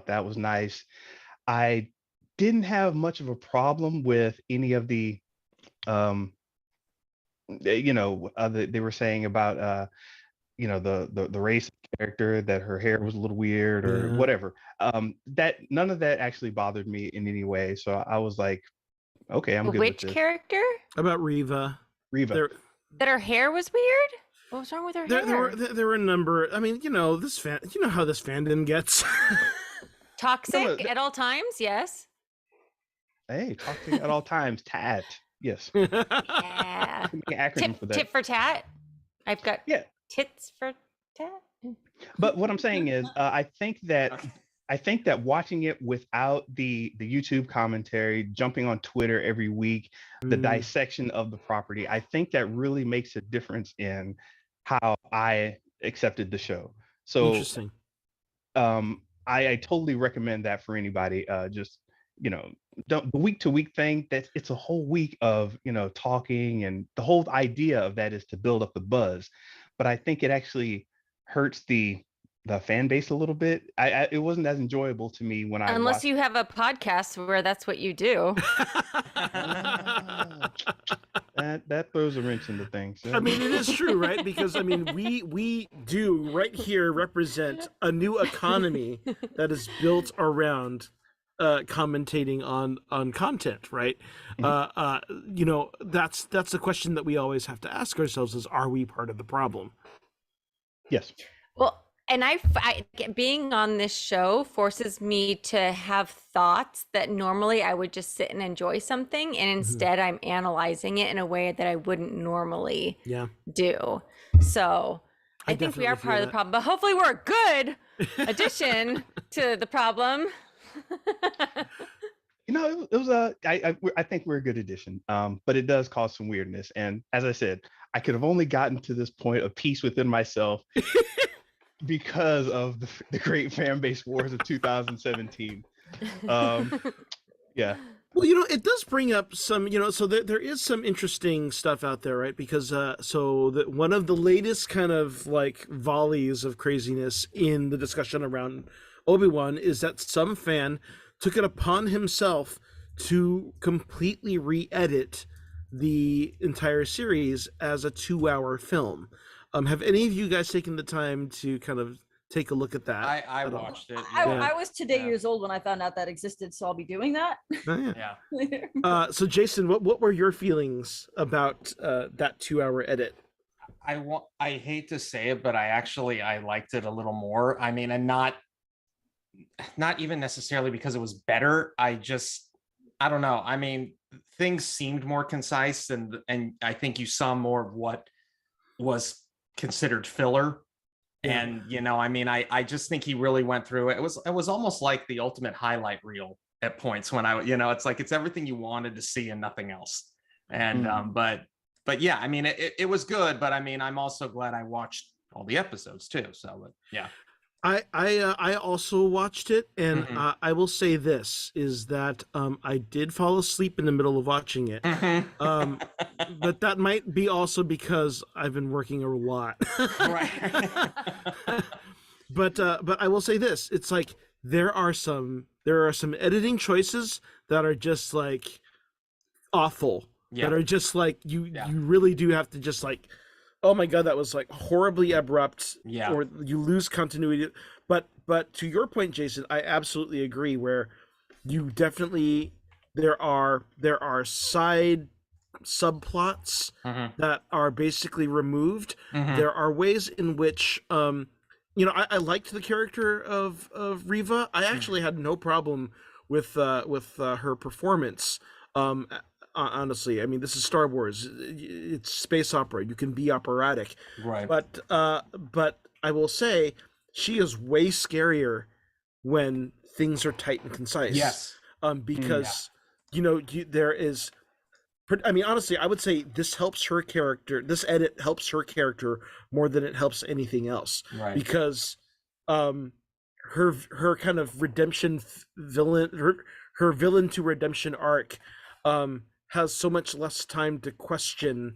[SPEAKER 5] that was nice. I didn't have much of a problem with any of the, they were saying about, the race character, that her hair was a little weird or whatever. That none of that actually bothered me in any way. So I was like, okay, I'm good with this.
[SPEAKER 2] Which character?
[SPEAKER 1] About Reva.
[SPEAKER 2] That her hair was weird? What was wrong with her hair?
[SPEAKER 1] There were a number. I mean, how this fandom gets.
[SPEAKER 2] Toxic at all times, yes.
[SPEAKER 5] Hey, toxic at all times. Tat. Yes.
[SPEAKER 2] Yeah.
[SPEAKER 5] Acronym for that.
[SPEAKER 2] Tit for tat. I've got tits for tat.
[SPEAKER 5] But what I'm saying is, I think that watching it without the YouTube commentary, jumping on Twitter every week, the dissection of the property, I think that really makes a difference in how I accepted the show. So
[SPEAKER 1] Interesting.
[SPEAKER 5] I totally recommend that for anybody. Just the week to week thing, it's a whole week of talking, and the whole idea of that is to build up the buzz. But I think it actually hurts the fan base a little bit. It wasn't as enjoyable to me when I
[SPEAKER 2] unless you have a podcast where that's what you do.
[SPEAKER 5] That throws a wrench into things.
[SPEAKER 1] I mean, it is true, right? Because I mean, we do right here represent a new economy that is built around commentating on content, right? You know, that's the question that we always have to ask ourselves: is are we part of the problem?
[SPEAKER 5] Yes.
[SPEAKER 2] Well, and being on this show forces me to have thoughts that normally I would just sit and enjoy something, and instead I'm analyzing it in a way that I wouldn't normally do. So I think we are part of the problem, but hopefully we're a good addition to the problem.
[SPEAKER 5] You know, it was I think we're a good addition, but it does cause some weirdness. And as I said, I could have only gotten to this point of peace within myself because of the great fan base wars of 2017. Yeah.
[SPEAKER 1] Well, you know, it does bring up some, you know, so there is some interesting stuff out there, right? Because one of the latest kind of like volleys of craziness in the discussion around Obi-Wan is that some fan took it upon himself to completely re-edit the entire series as a 2-hour film. Have any of you guys taken the time to kind of take a look at that?
[SPEAKER 4] I watched it.
[SPEAKER 3] I was today years old when I found out that existed, so I'll be doing that.
[SPEAKER 1] Oh, yeah. So Jason, what were your feelings about that 2-hour edit?
[SPEAKER 4] I hate to say it, but I liked it a little more. I mean, and not even necessarily because it was better. I don't know. I mean, things seemed more concise, and I think you saw more of what was considered filler. And you know, I mean, I just think he really went through it. It was almost like the ultimate highlight reel at points when it's like it's everything you wanted to see and nothing else. And but yeah, I mean, it was good, but I mean, I'm also glad I watched all the episodes too. So but, yeah.
[SPEAKER 1] I also watched it, and I will say this is that I did fall asleep in the middle of watching it, but that might be also because I've been working a lot.
[SPEAKER 4] Right.
[SPEAKER 1] But I will say this: it's like there are some editing choices that are just like awful.
[SPEAKER 4] Yeah.
[SPEAKER 1] That are just like you really do have to just like, oh my god, that was like horribly abrupt.
[SPEAKER 4] Yeah.
[SPEAKER 1] Or you lose continuity. But to your point, Jason, I absolutely agree. Where you definitely there are side subplots that are basically removed. There are ways in which you know, I liked the character of Riva. I actually had no problem with her performance. Honestly, I mean, this is Star Wars. It's space opera. You can be operatic,
[SPEAKER 4] Right?
[SPEAKER 1] But I will say she is way scarier when things are tight and concise.
[SPEAKER 4] Yes.
[SPEAKER 1] Because you know there is. I mean, honestly, I would say this helps her character. This edit helps her character more than it helps anything else.
[SPEAKER 4] Right.
[SPEAKER 1] Because her kind of redemption villain, her villain to redemption arc has so much less time to question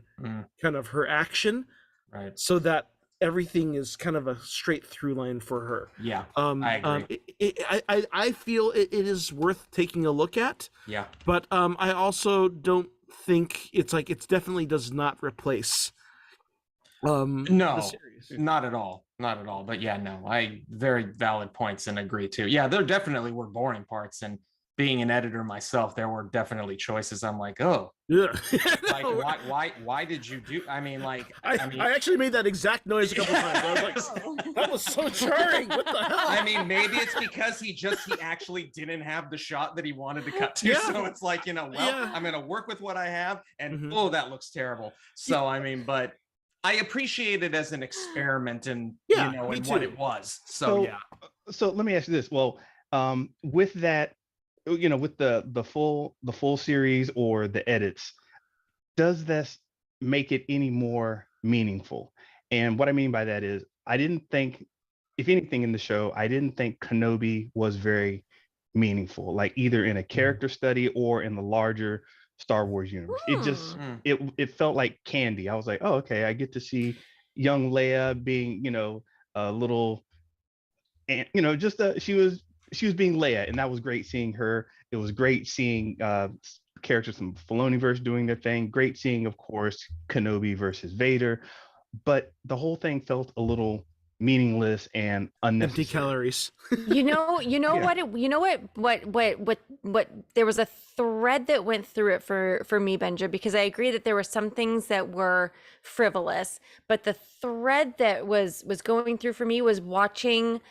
[SPEAKER 1] kind of her action,
[SPEAKER 4] right?
[SPEAKER 1] So that everything is kind of a straight through line for her.
[SPEAKER 4] Yeah, I agree.
[SPEAKER 1] I feel it is worth taking a look at.
[SPEAKER 4] Yeah,
[SPEAKER 1] but I also don't think it's definitely does not replace.
[SPEAKER 4] No,
[SPEAKER 1] the series.
[SPEAKER 4] Not at all. But yeah, no, I very valid points and agree too. Yeah, there definitely were boring parts, and being an editor myself, there were definitely choices. I'm like, oh,
[SPEAKER 1] yeah,
[SPEAKER 4] like why did you do? I mean, like,
[SPEAKER 1] I actually made that exact noise a couple times. I was like, that was so jarring. What the hell?
[SPEAKER 4] I mean, maybe it's because he actually didn't have the shot that he wanted to cut to. Yeah. So it's like, you know, well, I'm gonna work with what I have, and oh, that looks terrible. So I mean, but I appreciate it as an experiment, and you know, and what it was. So yeah.
[SPEAKER 5] So let me ask you this. Well, with that, you know, with the full series or the edits, does this make it any more meaningful? And what I mean by that is, I didn't think, if anything in the show, I didn't think Kenobi was very meaningful, like either in a character study or in the larger Star Wars universe. It just it felt like candy. I was like, oh, okay, I get to see young Leia being, you know, a little, and you know, just she was being Leia, and that was great seeing her. It was great seeing characters from Filoniverse doing their thing. Great seeing, of course, Kenobi versus Vader. But the whole thing felt a little meaningless and unnecessary.
[SPEAKER 1] Empty calories.
[SPEAKER 2] What there was a thread that went through it for me, Benja, because I agree that there were some things that were frivolous, but the thread that was going through for me was watching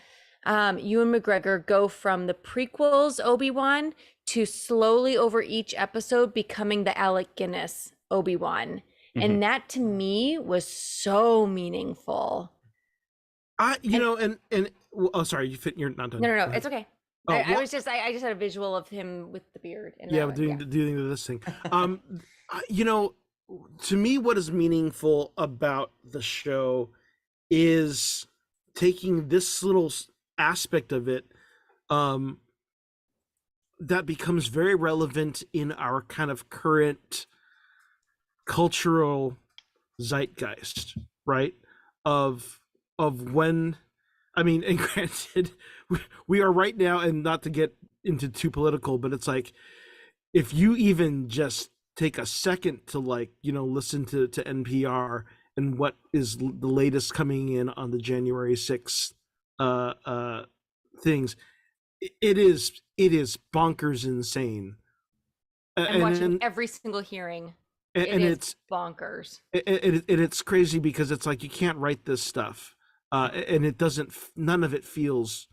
[SPEAKER 2] Ewan McGregor go from the prequels Obi-Wan to slowly over each episode becoming the Alec Guinness Obi-Wan. And that to me was so meaningful.
[SPEAKER 1] Oh, sorry, you're not done.
[SPEAKER 2] No, it's okay. I just had a visual of him with the beard. And
[SPEAKER 1] doing this thing. To me, what is meaningful about the show is taking this little aspect of it that becomes very relevant in our kind of current cultural zeitgeist, right? Of when, and granted, we are right now, and not to get into too political, but it's like, if you even just take a second to listen to NPR and what is the latest coming in on the January 6th things, it is bonkers insane.
[SPEAKER 2] I'm watching every single hearing. And it's bonkers.
[SPEAKER 1] It's crazy because it's like, you can't write this stuff, and it doesn't. None of it feels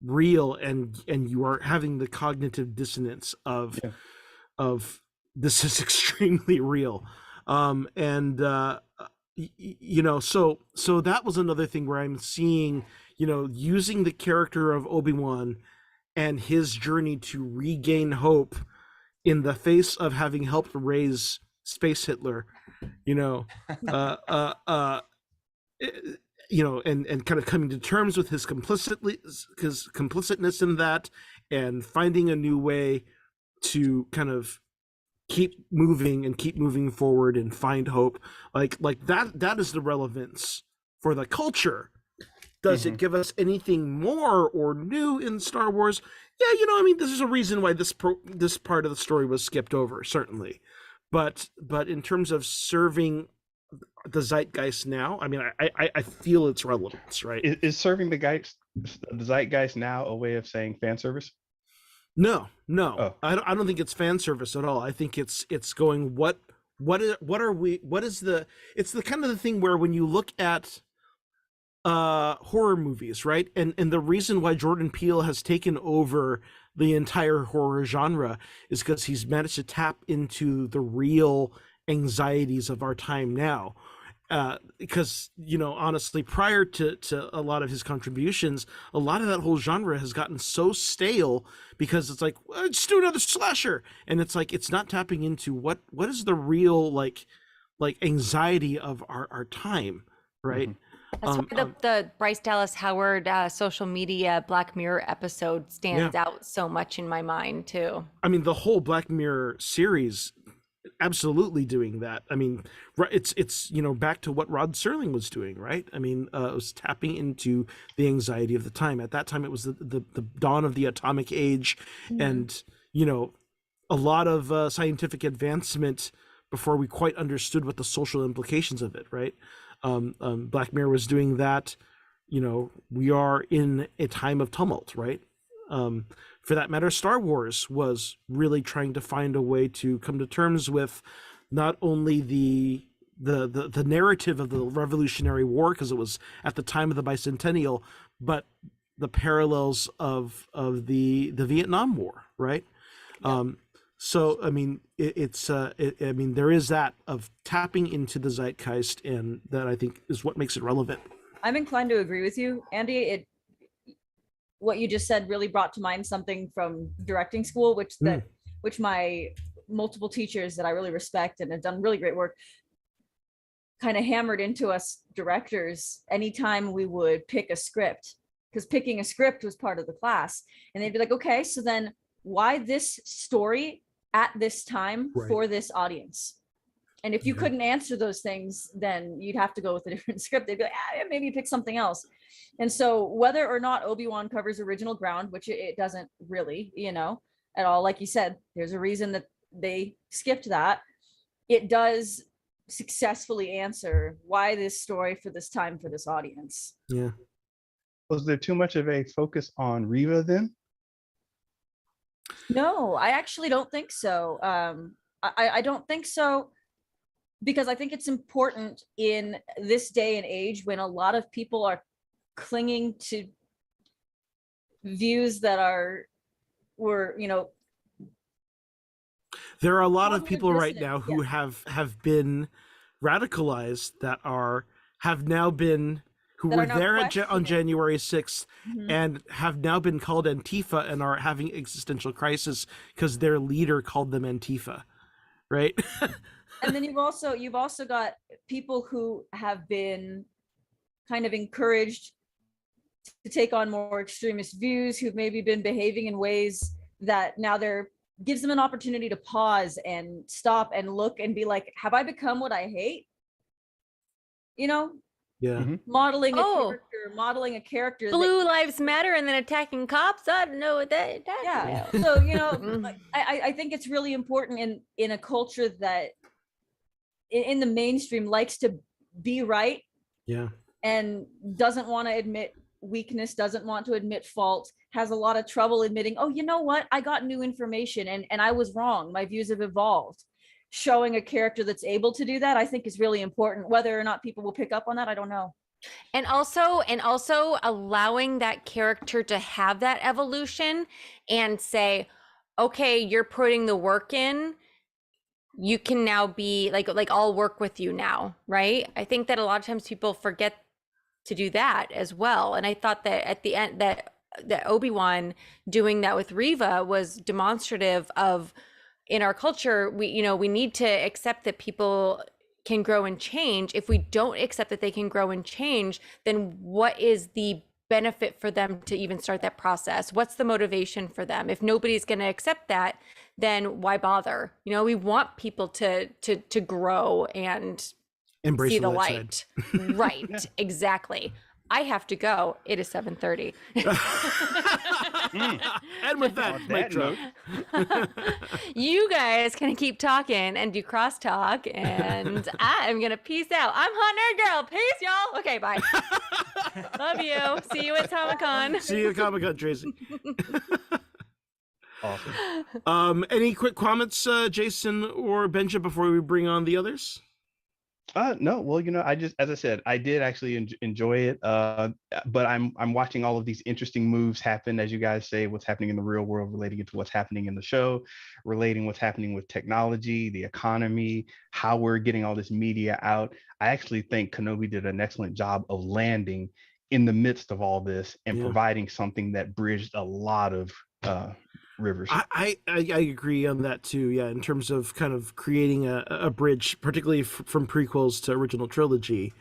[SPEAKER 1] real, and you are having the cognitive dissonance of this is extremely real, so that was another thing where I'm seeing, using the character of Obi-Wan and his journey to regain hope in the face of having helped raise Space Hitler, and kind of coming to terms with his complicitness in that, and finding a new way to kind of keep moving forward and find hope. Like that is the relevance for the culture. Does it give us anything more or new in Star Wars? Yeah, this is a reason why this part of the story was skipped over, certainly. But in terms of serving the zeitgeist now, I feel its relevance, right?
[SPEAKER 5] Is serving the zeitgeist now a way of saying fan service?
[SPEAKER 1] No.
[SPEAKER 5] Oh.
[SPEAKER 1] I don't think it's fan service at all. I think it's going, it's the kind of the thing where when you look at horror movies, right? And the reason why Jordan Peele has taken over the entire horror genre is because he's managed to tap into the real anxieties of our time now. Because, honestly, prior to a lot of his contributions, a lot of that whole genre has gotten so stale because it's like, just do another slasher. And it's like, it's not tapping into what is the real, like anxiety of our time, right?
[SPEAKER 2] That's why the Bryce Dallas Howard social media Black Mirror episode stands out so much in my mind too.
[SPEAKER 1] The whole Black Mirror series, absolutely doing that. It's back to what Rod Serling was doing, right? It was tapping into the anxiety of the time. At that time, it was the dawn of the atomic age, and a lot of scientific advancement before we quite understood what the social implications of it, right? Black Mirror was doing that. We are in a time of tumult, right? For that matter, Star Wars was really trying to find a way to come to terms with not only the narrative of the Revolutionary War, because it was at the time of the bicentennial, but the parallels of the Vietnam War, right? So there is that of tapping into the zeitgeist, and that I think is what makes it relevant.
[SPEAKER 3] I'm inclined to agree with you, Andy. What you just said really brought to mind something from directing school, which my multiple teachers that I really respect and have done really great work kind of hammered into us directors anytime we would pick a script, because picking a script was part of the class. And they'd be like, okay, so then why this story at this time for this audience? And if you couldn't answer those things, then you'd have to go with a different script. They'd be like, maybe pick something else. And so whether or not Obi-Wan covers original ground, which it doesn't really, at all, like you said, there's a reason that they skipped that. It does successfully answer why this story for this time for this audience.
[SPEAKER 1] Yeah.
[SPEAKER 5] Was there too much of a focus on Riva then?
[SPEAKER 3] No, I actually don't think so. I don't think so, because I think it's important in this day and age when a lot of people are clinging to views that were, you know,
[SPEAKER 1] There are a lot of
[SPEAKER 3] cognitive
[SPEAKER 1] people right
[SPEAKER 3] dissonance,
[SPEAKER 1] now who have been radicalized that have now been who
[SPEAKER 3] That
[SPEAKER 1] were
[SPEAKER 3] are now
[SPEAKER 1] there on
[SPEAKER 3] questioning.
[SPEAKER 1] January 6th
[SPEAKER 3] Mhm.
[SPEAKER 1] and have now been called Antifa and are having existential crisis because their leader called them Antifa, right?
[SPEAKER 3] And then you've also got people who have been kind of encouraged to take on more extremist views, who've maybe been behaving in ways that now gives them an opportunity to pause and stop and look and be like, have I become what I hate? You know,
[SPEAKER 1] Yeah.
[SPEAKER 3] modeling
[SPEAKER 2] Oh.
[SPEAKER 3] a character that,
[SPEAKER 2] Blue Lives Matter and then attacking cops. I don't know what that.
[SPEAKER 3] yeah. So, you know,
[SPEAKER 2] Mm.
[SPEAKER 3] like, I think it's really important in a culture that in the mainstream likes to be right
[SPEAKER 1] Yeah.
[SPEAKER 3] and doesn't want to admit weakness, doesn't want to admit fault, has a lot of trouble admitting, oh, you know what, I got new information and I was wrong, my views have evolved. Showing a character that's able to do that, I think, is really important. Whether or not people will pick up on that, I don't know.
[SPEAKER 2] And also allowing that character to have that evolution and say, okay, you're putting the work in, you can now be like I'll work with you now, right? I think that a lot of times people forget to do that as well. And I thought that at the end that Obi-Wan doing that with Riva was demonstrative of, in our culture, we need to accept that people can grow and change. If we don't accept that they can grow and change, then what is the benefit for them to even start that process? What's the motivation for them? If nobody's going to accept that, then why bother? We want people to grow and
[SPEAKER 1] Embrace
[SPEAKER 2] see the
[SPEAKER 1] light side.
[SPEAKER 2] light. Right, exactly. I have to go. It is 7:30.
[SPEAKER 1] And with that,
[SPEAKER 5] On
[SPEAKER 1] mic
[SPEAKER 5] that
[SPEAKER 1] drop.
[SPEAKER 2] You guys can keep talking and do crosstalk, and I'm gonna peace out. I'm Hot Nerd Girl. Peace, y'all. Okay, bye. Love you. See you at Comic-Con.
[SPEAKER 1] See you at Comic-Con, Tracy.
[SPEAKER 5] Awesome.
[SPEAKER 1] Any quick comments, Jason or Benja, before we bring on the others?
[SPEAKER 5] No, well, as I said, I did actually enjoy it. But I'm watching all of these interesting moves happen, as you guys say, what's happening in the real world, relating it to what's happening in the show, relating what's happening with technology, the economy, how we're getting all this media out. I actually think Kenobi did an excellent job of landing in the midst of all this and providing something that bridged a lot of rivers.
[SPEAKER 1] I agree on that too. Yeah, in terms of kind of creating a bridge, particularly from prequels to original trilogy.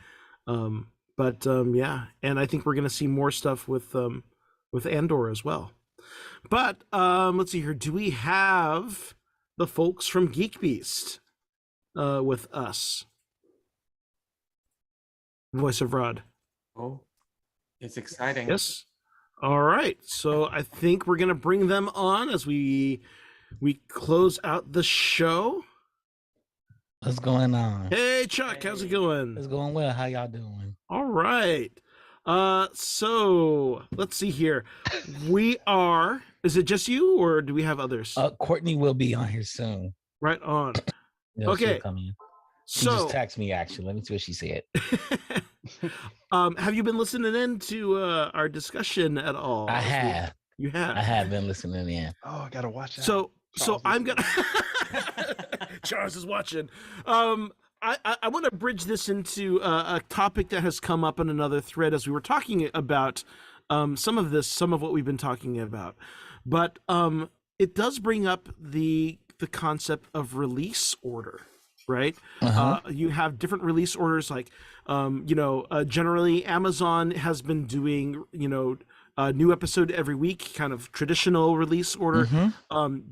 [SPEAKER 1] Yeah, and I think we're gonna see more stuff with Andor as well. But let's see here. Do we have the folks from Geek Beast with us? Voice of Rod.
[SPEAKER 4] Oh, it's exciting.
[SPEAKER 1] Yes. All right, so I think we're gonna bring them on as we close out the show.
[SPEAKER 6] What's going on?
[SPEAKER 1] Hey Chuck, how's it going?
[SPEAKER 6] It's going well. How y'all doing?
[SPEAKER 1] All right. So let's see here. Is it just you or do we have others?
[SPEAKER 6] Courtney will be on here soon.
[SPEAKER 1] Right on.
[SPEAKER 6] Yeah,
[SPEAKER 1] Okay.
[SPEAKER 6] she'll come in. She
[SPEAKER 1] So
[SPEAKER 6] just texted me actually. Let me see what she said.
[SPEAKER 1] have you been listening in to our discussion at all?
[SPEAKER 6] I have.
[SPEAKER 1] You have.
[SPEAKER 6] I have been listening in.
[SPEAKER 5] Oh, I gotta watch that.
[SPEAKER 1] So
[SPEAKER 5] Charles
[SPEAKER 1] I'm
[SPEAKER 5] is
[SPEAKER 1] gonna Charles is watching. I want to bridge this into a topic that has come up in another thread as we were talking about some of what we've been talking about, but it does bring up the concept of release order, right? You have different release orders, like generally Amazon has been doing a new episode every week, kind of traditional release order.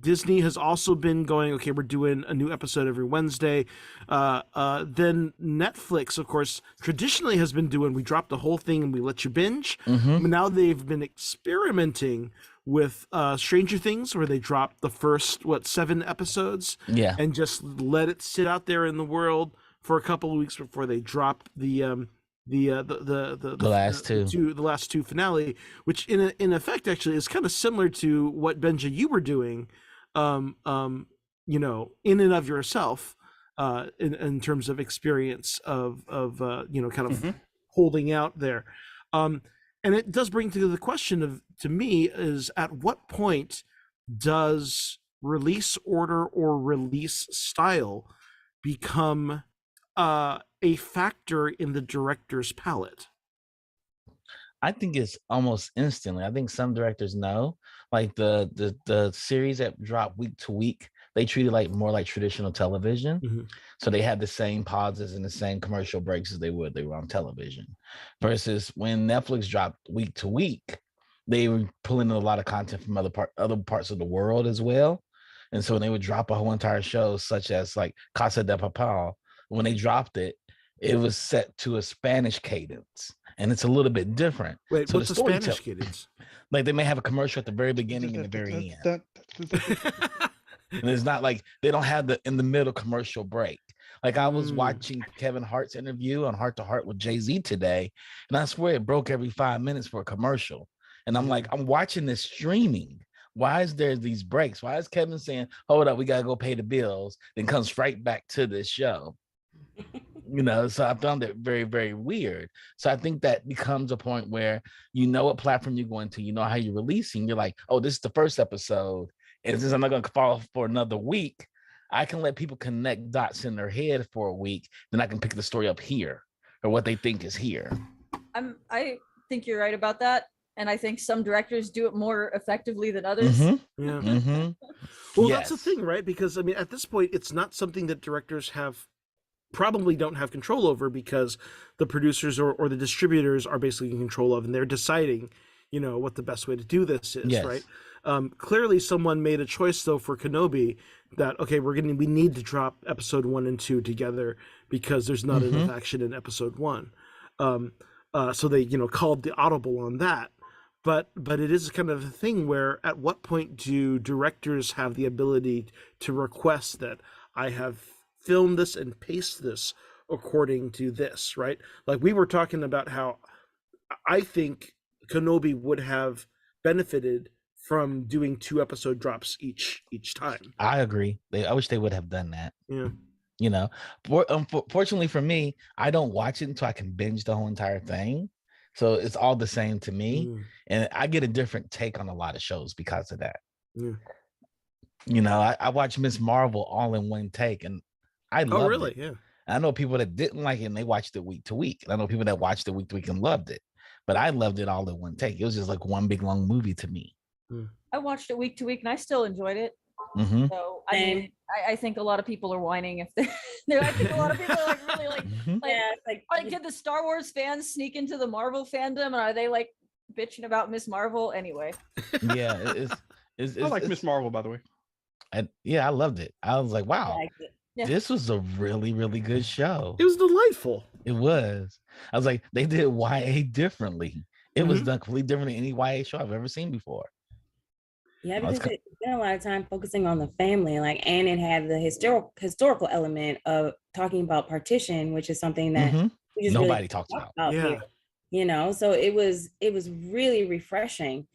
[SPEAKER 1] Disney has also been going, okay, we're doing a new episode every Wednesday. Then Netflix, of course, traditionally has been doing, we drop the whole thing and we let you binge. But now they've been experimenting with Stranger Things, where they drop the first 7 episodes,
[SPEAKER 6] Yeah.
[SPEAKER 1] and just let it sit out there in the world for a couple of weeks before they drop the
[SPEAKER 6] last two.
[SPEAKER 1] the last two finale, which in effect actually is kind of similar to what Benja you were doing, you know, in and of yourself, in terms of experience of you know, kind of holding out there, and it does bring to the question of, to me, is at what point does release order or release style become a factor in the director's palette?
[SPEAKER 6] I think it's almost instantly. I think some directors know, like the series that drop week to week, they treat it like more like traditional television.
[SPEAKER 1] Mm-hmm.
[SPEAKER 6] So they had the same pauses and the same commercial breaks as they were on television. Versus when Netflix dropped week to week, they were pulling in a lot of content from other parts of the world as well. And so when they would drop a whole entire show, such as like Casa de Papel, when they dropped it, it was set to a Spanish cadence, and it's a little bit different.
[SPEAKER 1] Wait,
[SPEAKER 6] so
[SPEAKER 1] what's the Spanish cadence?
[SPEAKER 6] Like they may have a commercial at the very beginning and the very end. And it's not like they don't have the in the middle commercial break. Like I was watching Kevin Hart's interview on Heart to Heart with Jay-Z today, and I swear it broke every 5 minutes for a commercial. And I'm like, I'm watching this streaming. Why is there these breaks? Why is Kevin saying, hold up, we got to go pay the bills, then comes right back to this show? You know, so I found it very, very weird. So I think that becomes a point where you know what platform you're going to, you know how you're releasing. You're like, oh, this is the first episode. And since I'm not going to follow for another week, I can let people connect dots in their head for a week. Then I can pick the story up here or what they think is here.
[SPEAKER 3] I think you're right about that. And I think some directors do it more effectively than others.
[SPEAKER 1] Yeah. Well,
[SPEAKER 6] Yes.
[SPEAKER 1] that's the thing, right? Because I mean, at this point, it's not something that directors probably don't have control over, because the producers or the distributors are basically in control of, and they're deciding, you know, what the best way to do this is,
[SPEAKER 6] Yes.
[SPEAKER 1] right? Clearly someone made a choice though for Kenobi that, okay, we need to drop episode 1 and 2 together because there's not enough action in episode 1. So they, you know, called the audible on that. But it is kind of a thing where at what point do directors have the ability to request that I have filmed this and paced this according to this, right? Like we were talking about how I think Kenobi would have benefited from doing 2 episode drops each time.
[SPEAKER 6] I agree. I wish they would have done that.
[SPEAKER 1] Yeah.
[SPEAKER 6] You know, fortunately for me, I don't watch it until I can binge the whole entire thing. So it's all the same to me. And I get a different take on a lot of shows because of that.
[SPEAKER 1] Yeah.
[SPEAKER 6] You know, I watched Miss Marvel all in one take, and I loved
[SPEAKER 1] really?
[SPEAKER 6] it.
[SPEAKER 1] Yeah.
[SPEAKER 6] I know people that didn't like it and they watched it week to week. And I know people that watched it week to week and loved it. But I loved it all in one take. It was just like one big long movie to me.
[SPEAKER 3] I watched it week to week and I still enjoyed it.
[SPEAKER 6] Mm-hmm.
[SPEAKER 3] So I mean, I think a lot of people are whining if they're I think a lot of people are like really like, did the Star Wars fans sneak into the Marvel fandom, and are they like bitching about Miss Marvel anyway?
[SPEAKER 6] Yeah, it's
[SPEAKER 5] I like Miss Marvel, by the way.
[SPEAKER 6] I loved it. I was like, wow,
[SPEAKER 3] Yeah.
[SPEAKER 6] this was a really, really good show.
[SPEAKER 1] It was delightful.
[SPEAKER 6] It was. I was like, they did YA differently. It was done completely different than any YA show I've ever seen before.
[SPEAKER 7] Yeah, because it spent a lot of time focusing on the family, and it had the historical element of talking about partition, which is something that we just
[SPEAKER 6] nobody
[SPEAKER 7] really
[SPEAKER 6] talks about.
[SPEAKER 7] here. You know, so it was really refreshing.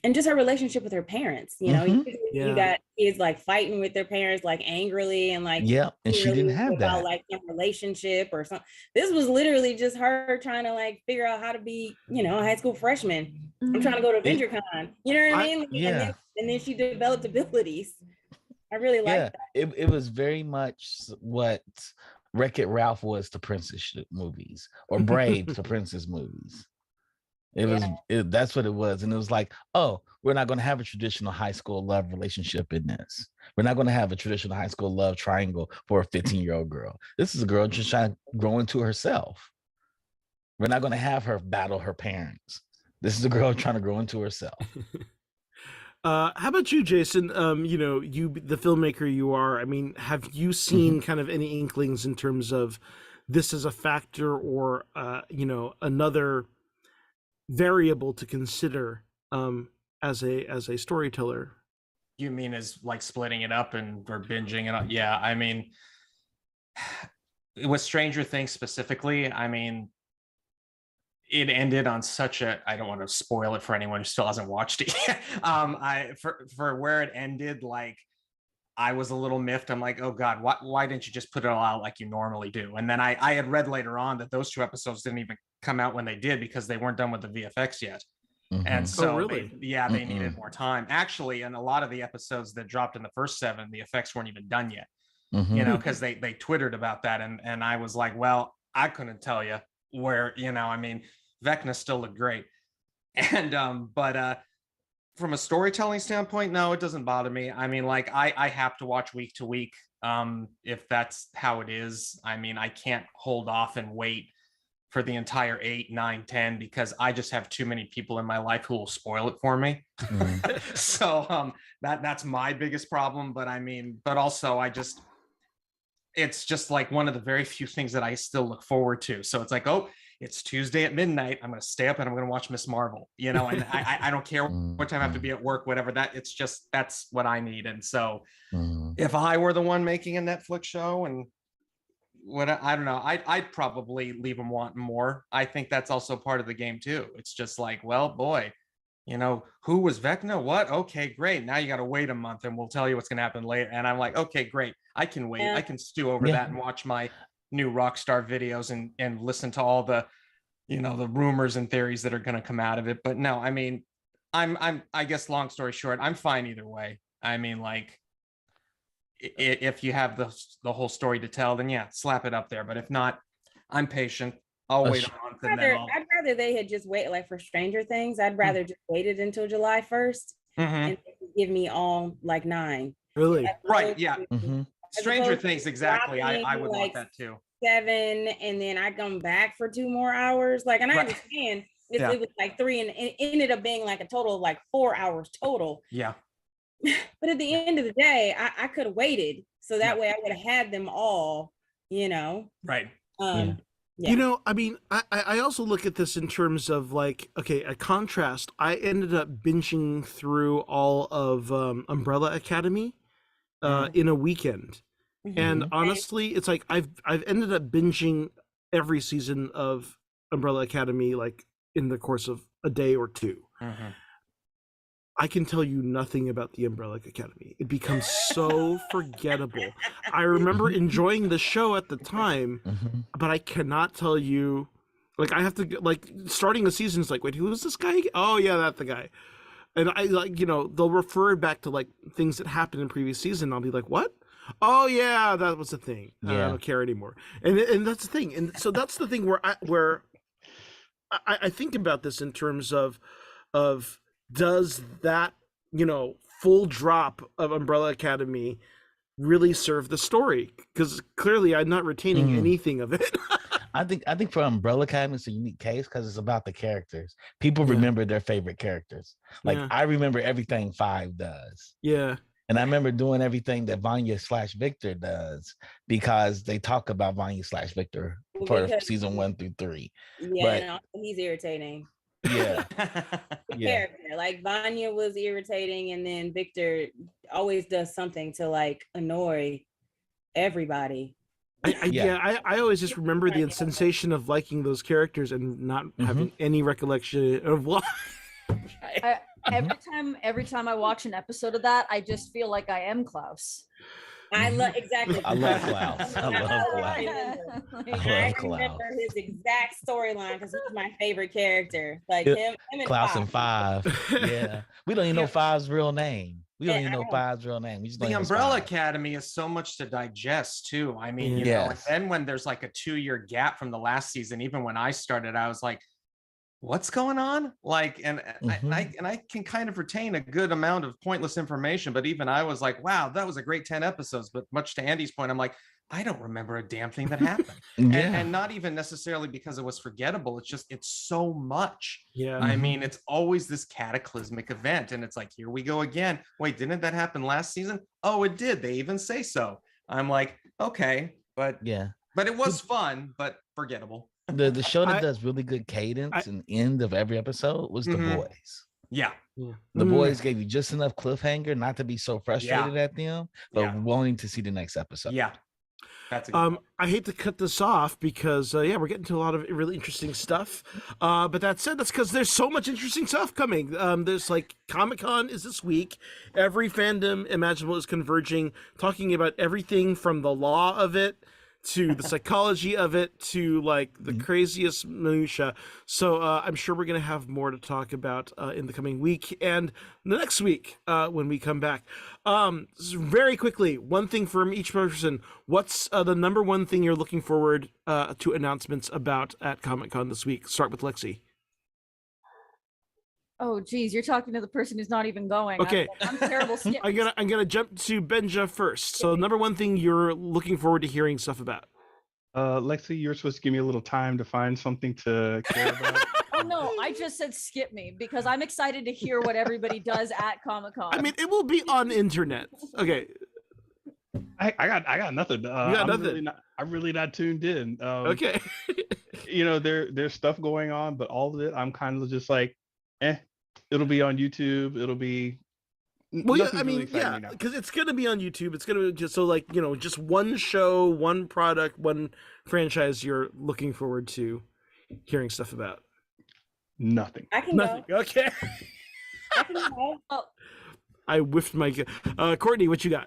[SPEAKER 7] And just her relationship with her parents, you know, you got kids like fighting with their parents, like angrily, and like,
[SPEAKER 6] and she didn't have that,
[SPEAKER 7] like some relationship or something. This was literally just her trying to like figure out how to be, you know, a high school freshman. I'm trying to go to VentureCon, you know what I mean?
[SPEAKER 6] Yeah.
[SPEAKER 7] And then she developed abilities. I really like that.
[SPEAKER 6] It was very much what Wreck-It Ralph was to princess movies, or Brave to princess movies. That's what it was. And it was like, oh, we're not going to have a traditional high school love relationship in this. We're not going to have a traditional high school love triangle for a 15-year-old girl. This is a girl just trying to grow into herself. We're not going to have her battle her parents. This is a girl trying to grow into herself.
[SPEAKER 1] How about you, Jason? You know, the filmmaker you are, I mean, have you seen kind of any inklings in terms of this as a factor, or you know, another variable to consider as a storyteller?
[SPEAKER 4] You mean as like splitting it up or binging it up? Yeah, I mean, with Stranger Things specifically, I mean, it ended on such a, I don't want to spoil it for anyone who still hasn't watched it yet. For where it ended, like, I was a little miffed. I'm like, oh God, why didn't you just put it all out like you normally do? And then I had read later on that those 2 episodes didn't even come out when they did because they weren't done with the VFX yet. And so
[SPEAKER 1] really?
[SPEAKER 4] they needed more time. Actually, and a lot of the episodes that dropped in the first 7, the effects weren't even done yet. You know, because they twittered about that. And I was like, well, I couldn't tell you where, you know, I mean, Vecna still looked great. And but from a storytelling standpoint, no, it doesn't bother me. I mean, like, I have to watch week to week if that's how it is. I mean, I can't hold off and wait for the entire 8, 9, 10 because I just have too many people in my life who will spoil it for me. So that's my biggest problem. But I mean, but also it's just like one of the very few things that I still look forward to. So it's like, oh, it's Tuesday at midnight. I'm going to stay up and I'm going to watch Miss Marvel, you know, and I don't care what time I have to be at work, whatever that, it's just, that's what I need. And so if I were the one making a Netflix show and I don't know, I'd probably leave them wanting more. I think that's also part of the game too. It's just like, well, boy, you know, who was Vecna? What? Okay, great. Now you got to wait a month and we'll tell you what's going to happen later. And I'm like, okay, great. I can wait. I can stew over that and watch my new Rockstar videos and listen to all the, you know, the rumors and theories that are going to come out of it. But no, I mean, I guess long story short, I'm fine either way. I mean, like, if you have the whole story to tell, then yeah, slap it up there. But if not, I'm patient. I'll wait a month and then
[SPEAKER 7] I'd rather they had just waited, like for Stranger Things, I'd rather just waited until July 1st and give me all like 9.
[SPEAKER 1] Really?
[SPEAKER 4] Right, yeah. Stranger Things, exactly. I would want that too.
[SPEAKER 7] 7, and then I come back for 2 more hours. Like, and I understand it was like 3, and it ended up being like a total of like 4 hours total.
[SPEAKER 4] Yeah.
[SPEAKER 7] But at the end of the day, I could have waited. So that way I would have had them all, you know.
[SPEAKER 4] Right.
[SPEAKER 1] You know, I mean, I also look at this in terms of like, okay, a contrast. I ended up binging through all of Umbrella Academy in a weekend. And honestly, it's like I've ended up binging every season of Umbrella Academy like in the course of a day or 2. I can tell you nothing about the Umbrella Academy. It becomes so forgettable. I remember enjoying the show at the time, but I cannot tell you. Like, I have to, like, starting a season is like, wait, who is this guy? Oh yeah, that's the guy. And I, like, you know, they'll refer back to like things that happened in previous season. I'll be like, what? Oh yeah, that was the thing. I don't care anymore. And that's the thing. And so that's the thing where I think about this in terms of does that, you know, full drop of Umbrella Academy really serve the story? Because clearly I'm not retaining anything of it.
[SPEAKER 6] I think for Umbrella Academy it's a unique case because it's about the characters. People remember their favorite characters. Like I remember everything 5 does. Yeah. And I remember doing everything that Vanya/Victor does because they talk about Vanya/Victor for season 1 through 3.
[SPEAKER 7] Yeah, but, and he's irritating.
[SPEAKER 6] Yeah.
[SPEAKER 7] Character. Like Vanya was irritating, and then Victor always does something to like annoy everybody.
[SPEAKER 1] I always just remember the sensation of liking those characters and not having any recollection of what.
[SPEAKER 3] Every time I watch an episode of that, I just feel like I am Klaus.
[SPEAKER 7] I love exactly.
[SPEAKER 6] I love Klaus. I
[SPEAKER 7] remember his exact storyline because he's my favorite character. Like him and
[SPEAKER 6] Klaus and 5. Yeah, we don't even know 5's real name. We don't even know 5's real name. We just
[SPEAKER 4] the Umbrella Academy is so much to digest too. I mean, you know, and then when there's like a 2-year gap from the last season, even when I started, I was like, what's going on? Like, and I can kind of retain a good amount of pointless information, but even I was like, wow, that was a great 10 episodes. But much to Andy's point, I'm like, I don't remember a damn thing that happened. And not even necessarily because it was forgettable. It's just, it's so much. Yeah. I mean, it's always this cataclysmic event. And it's like, here we go again. Wait, didn't that happen last season? Oh, it did. They even say so. I'm like, okay, but it was fun, but forgettable.
[SPEAKER 6] The show that does really good cadence and end of every episode was The Boys.
[SPEAKER 4] Yeah.
[SPEAKER 6] The Boys gave you just enough cliffhanger not to be so frustrated at them, but wanting to see the next episode.
[SPEAKER 4] Yeah. That's a good one.
[SPEAKER 1] I hate to cut this off because yeah, we're getting to a lot of really interesting stuff. But that said, that's because there's so much interesting stuff coming. There's like Comic-Con is this week. Every fandom imaginable is converging, talking about everything from the law of it to the psychology of it to like the craziest minutia. So I'm sure we're gonna have more to talk about in the coming week and the next week when we come back. Very quickly, one thing from each person. What's the number one thing you're looking forward to announcements about at Comic-Con this week? Start with Lexi.
[SPEAKER 3] Oh, geez, you're talking to the person who's not even going.
[SPEAKER 1] Okay.
[SPEAKER 3] I'm terrible.
[SPEAKER 1] I'm gonna jump to Benja first. So number one thing you're looking forward to hearing stuff about.
[SPEAKER 5] Lexi, you're supposed to give me a little time to find something to care about.
[SPEAKER 3] Oh no, I just said skip me because I'm excited to hear what everybody does at Comic-Con.
[SPEAKER 1] I mean, it will be on internet. Okay.
[SPEAKER 5] I got nothing.
[SPEAKER 1] got nothing.
[SPEAKER 5] I'm really not tuned in.
[SPEAKER 1] Okay.
[SPEAKER 5] There's stuff going on, but all of it, I'm kind of just like, it'll be on YouTube. It'll be.
[SPEAKER 1] Well, yeah, I
[SPEAKER 5] really
[SPEAKER 1] mean,
[SPEAKER 5] exciting
[SPEAKER 1] yeah,
[SPEAKER 5] right now.
[SPEAKER 1] because it's gonna be on YouTube. It's gonna be just so like just one show, one product, one franchise you're looking forward to hearing stuff about.
[SPEAKER 5] Nothing.
[SPEAKER 7] I can
[SPEAKER 1] Nothing.
[SPEAKER 7] go.
[SPEAKER 1] Okay.
[SPEAKER 7] I can go.
[SPEAKER 1] I whiffed my. Courtney, what you got?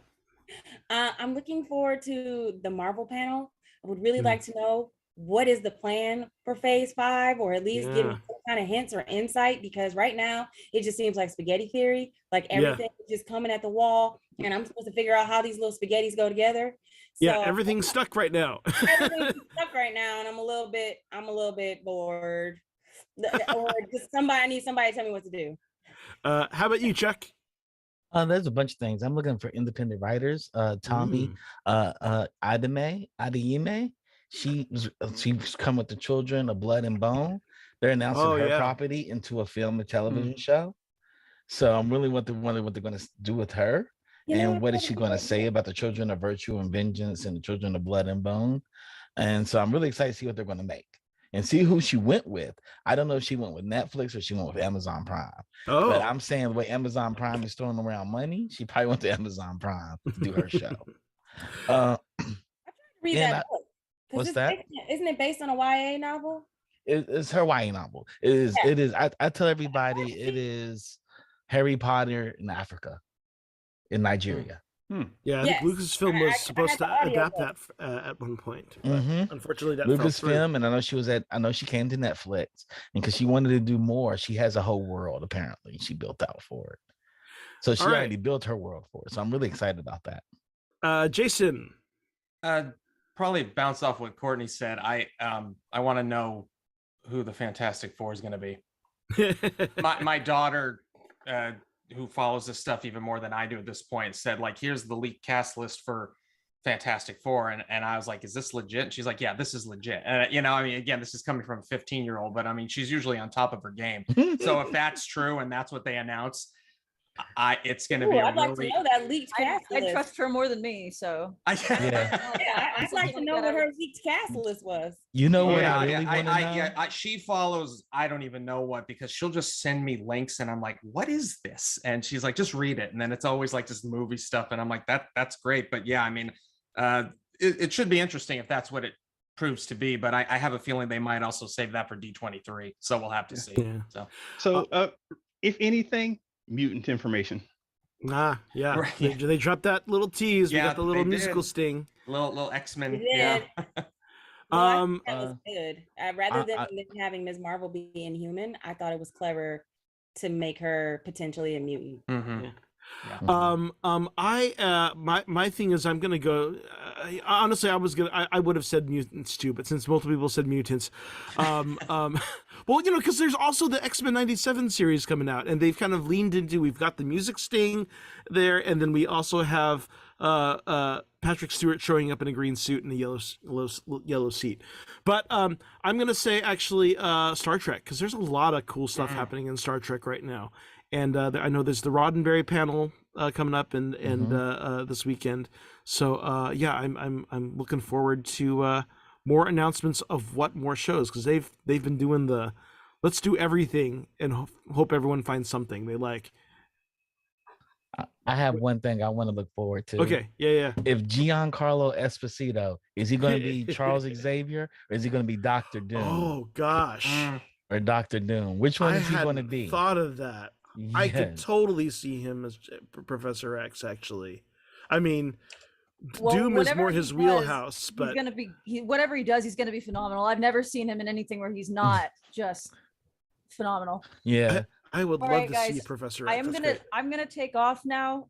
[SPEAKER 7] I'm looking forward to the Marvel panel. I would really
[SPEAKER 1] Mhm.
[SPEAKER 7] like to know what is the plan for Phase 5, or at least give me some kind of hints or insight, because right now it just seems like spaghetti theory. Like everything is just coming at the wall, and I'm supposed to figure out how these little spaghettis go together.
[SPEAKER 1] Yeah,
[SPEAKER 7] So
[SPEAKER 1] everything's stuck right now.
[SPEAKER 7] everything's stuck right now, and I'm a little bit bored. Or just I need somebody to tell me what to do.
[SPEAKER 1] How about you, Chuck?
[SPEAKER 6] There's a bunch of things. I'm looking for independent writers. Tommy Adeyemi. She's come with the Children of Blood and Bone. They're announcing her property into a film and television show. So I'm really wondering what they're going to do with her, and what is she going to say about the Children of Virtue and Vengeance and the Children of Blood and Bone. And so I'm really excited to see what they're going to make and see who she went with. I don't know if she went with Netflix or she went with Amazon Prime.
[SPEAKER 1] Oh,
[SPEAKER 6] but I'm saying the way Amazon Prime is throwing around money, she probably went to Amazon Prime to do her show.
[SPEAKER 7] Read
[SPEAKER 6] and
[SPEAKER 7] that book.
[SPEAKER 6] What's that?
[SPEAKER 7] Isn't it based on a YA novel?
[SPEAKER 6] It's her YA novel. It is. I tell everybody it is Harry Potter in Africa, in Nigeria.
[SPEAKER 1] Yeah, I think Lucasfilm was supposed to adapt that at one point. Unfortunately, that
[SPEAKER 6] Lucasfilm, and I know she came to Netflix, and because she wanted to do more, she has a whole world apparently she built out for it. So she already built her world for it. So I'm really excited about that.
[SPEAKER 1] Jason,
[SPEAKER 4] probably bounce off what Courtney said. I want to know who the Fantastic Four is going to be. my daughter, who follows this stuff even more than I do at this point, said like, here's the leaked cast list for Fantastic Four. And I was like, is this legit? And she's like, yeah, this is legit. I mean, again, this is coming from a 15-year-old, but I mean, she's usually on top of her game. So if that's true and that's what they announce, it's going to be
[SPEAKER 7] I'd like to know that leaked cast list.
[SPEAKER 3] I trust her more than me, so
[SPEAKER 7] I'd like to know what her leaked cast list was.
[SPEAKER 6] You know what I really want to know?
[SPEAKER 4] She follows, I don't even know what, because she'll just send me links and I'm like, what is this? And she's like, just read it. And then it's always like just movie stuff. And I'm like, that's great. But yeah, I mean, it should be interesting if that's what it proves to be. But I have a feeling they might also save that for D23. So we'll have to see.
[SPEAKER 1] Yeah.
[SPEAKER 5] So if anything, mutant information.
[SPEAKER 1] Right. They dropped that little tease. We got the little musical sting.
[SPEAKER 4] Little X-Men.
[SPEAKER 7] Yeah. That was good. Rather than having Ms. Marvel be inhuman, I thought it was clever to make her potentially a mutant.
[SPEAKER 1] My thing is, I'm gonna go. Honestly, I would have said mutants too, but since multiple people said mutants, well, because there's also the X-Men '97 series coming out, and they've kind of leaned into. We've got the music sting there, and then we also have Patrick Stewart showing up in a green suit and a yellow seat. But I'm gonna say actually Star Trek, because there's a lot of cool stuff happening in Star Trek right now. And I know there's the Roddenberry panel coming up and this weekend. So I'm looking forward to more announcements of what more shows, because they've been doing the let's do everything and hope everyone finds something they like.
[SPEAKER 6] I have one thing I want to look forward to.
[SPEAKER 1] Okay, yeah.
[SPEAKER 6] If Giancarlo Esposito, is he going to be Charles Xavier or is he going to be Doctor Doom?
[SPEAKER 1] Oh gosh,
[SPEAKER 6] or Doctor Doom? Which one is he going to be?
[SPEAKER 1] Thought of that.
[SPEAKER 6] Yes.
[SPEAKER 1] I could totally see him as Professor X. Actually, I mean, Doom is more his wheelhouse, but
[SPEAKER 3] he's gonna be whatever he does, he's gonna be phenomenal. I've never seen him in anything where he's not just phenomenal.
[SPEAKER 6] Yeah.
[SPEAKER 1] I would
[SPEAKER 3] All
[SPEAKER 1] love
[SPEAKER 3] right,
[SPEAKER 1] to
[SPEAKER 3] guys,
[SPEAKER 1] see Professor X.
[SPEAKER 3] I'm gonna take off now.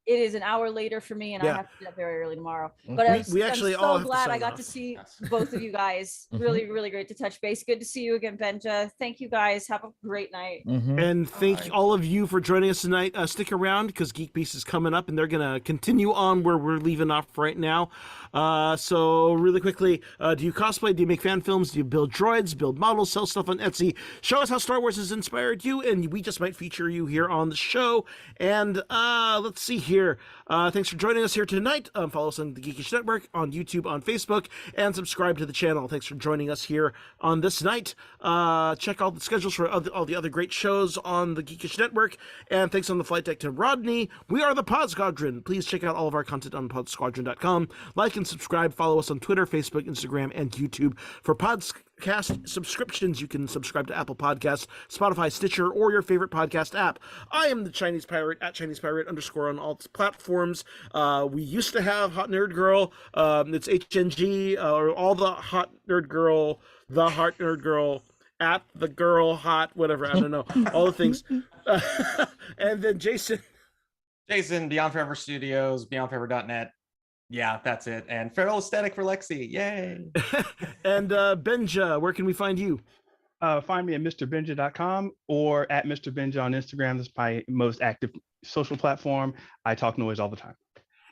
[SPEAKER 3] It is an hour later for me, and I have to get up very early tomorrow. But I'm
[SPEAKER 1] actually
[SPEAKER 3] so
[SPEAKER 1] all have to
[SPEAKER 3] glad I
[SPEAKER 1] sign
[SPEAKER 3] got
[SPEAKER 1] off.
[SPEAKER 3] to see both of you guys. Really, really great to touch base. Good to see you again, Benja. Thank you guys. Have a great night.
[SPEAKER 1] And thank all of you for joining us tonight. Stick around because Geek Beast is coming up, and they're gonna continue on where we're leaving off right now. So really quickly, do you cosplay? Do you make fan films? Do you build droids, build models, sell stuff on Etsy? Show us how Star Wars has inspired you, and we just might feature you here on the show. And let's see here. Thanks for joining us here tonight. Follow us on the Geekish Network, on YouTube, on Facebook, and subscribe to the channel. Thanks for joining us here on this night. Check all the schedules for all the other great shows on the Geekish Network. And thanks on the flight deck to Rodney. We are the Pod Squadron. Please check out all of our content on podsquadron.com. Like and subscribe. Follow us on Twitter, Facebook, Instagram, and YouTube. For podcast subscriptions, you can subscribe to Apple Podcasts, Spotify, Stitcher, or your favorite podcast app. I am the Chinese Pirate at Chinese Pirate _ on all platforms. We used to have Hot Nerd Girl. It's HNG, or all the Hot Nerd Girl, the Hot Nerd Girl, at the girl, hot, whatever. I don't know. All the things. And then Jason,
[SPEAKER 4] Beyond Forever Studios, beyondforever.net. Yeah, that's it. And Feral Aesthetic for Lexi. Yay.
[SPEAKER 1] And Benja, where can we find you?
[SPEAKER 5] Find me at mrbenja.com or at Mr. Benja on Instagram. That's my most active social platform. I talk noise all the time.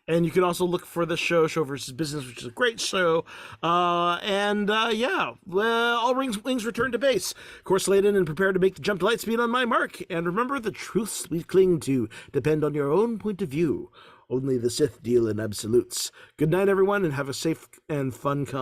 [SPEAKER 1] And you can also look for the show vs. Business, which is a great show. Yeah, all wings return to base. Course laid in and prepare to make the jump to lightspeed on my mark. And remember, the truths we cling to depend on your own point of view. Only the Sith deal in absolutes. Good night, everyone, and have a safe and fun con.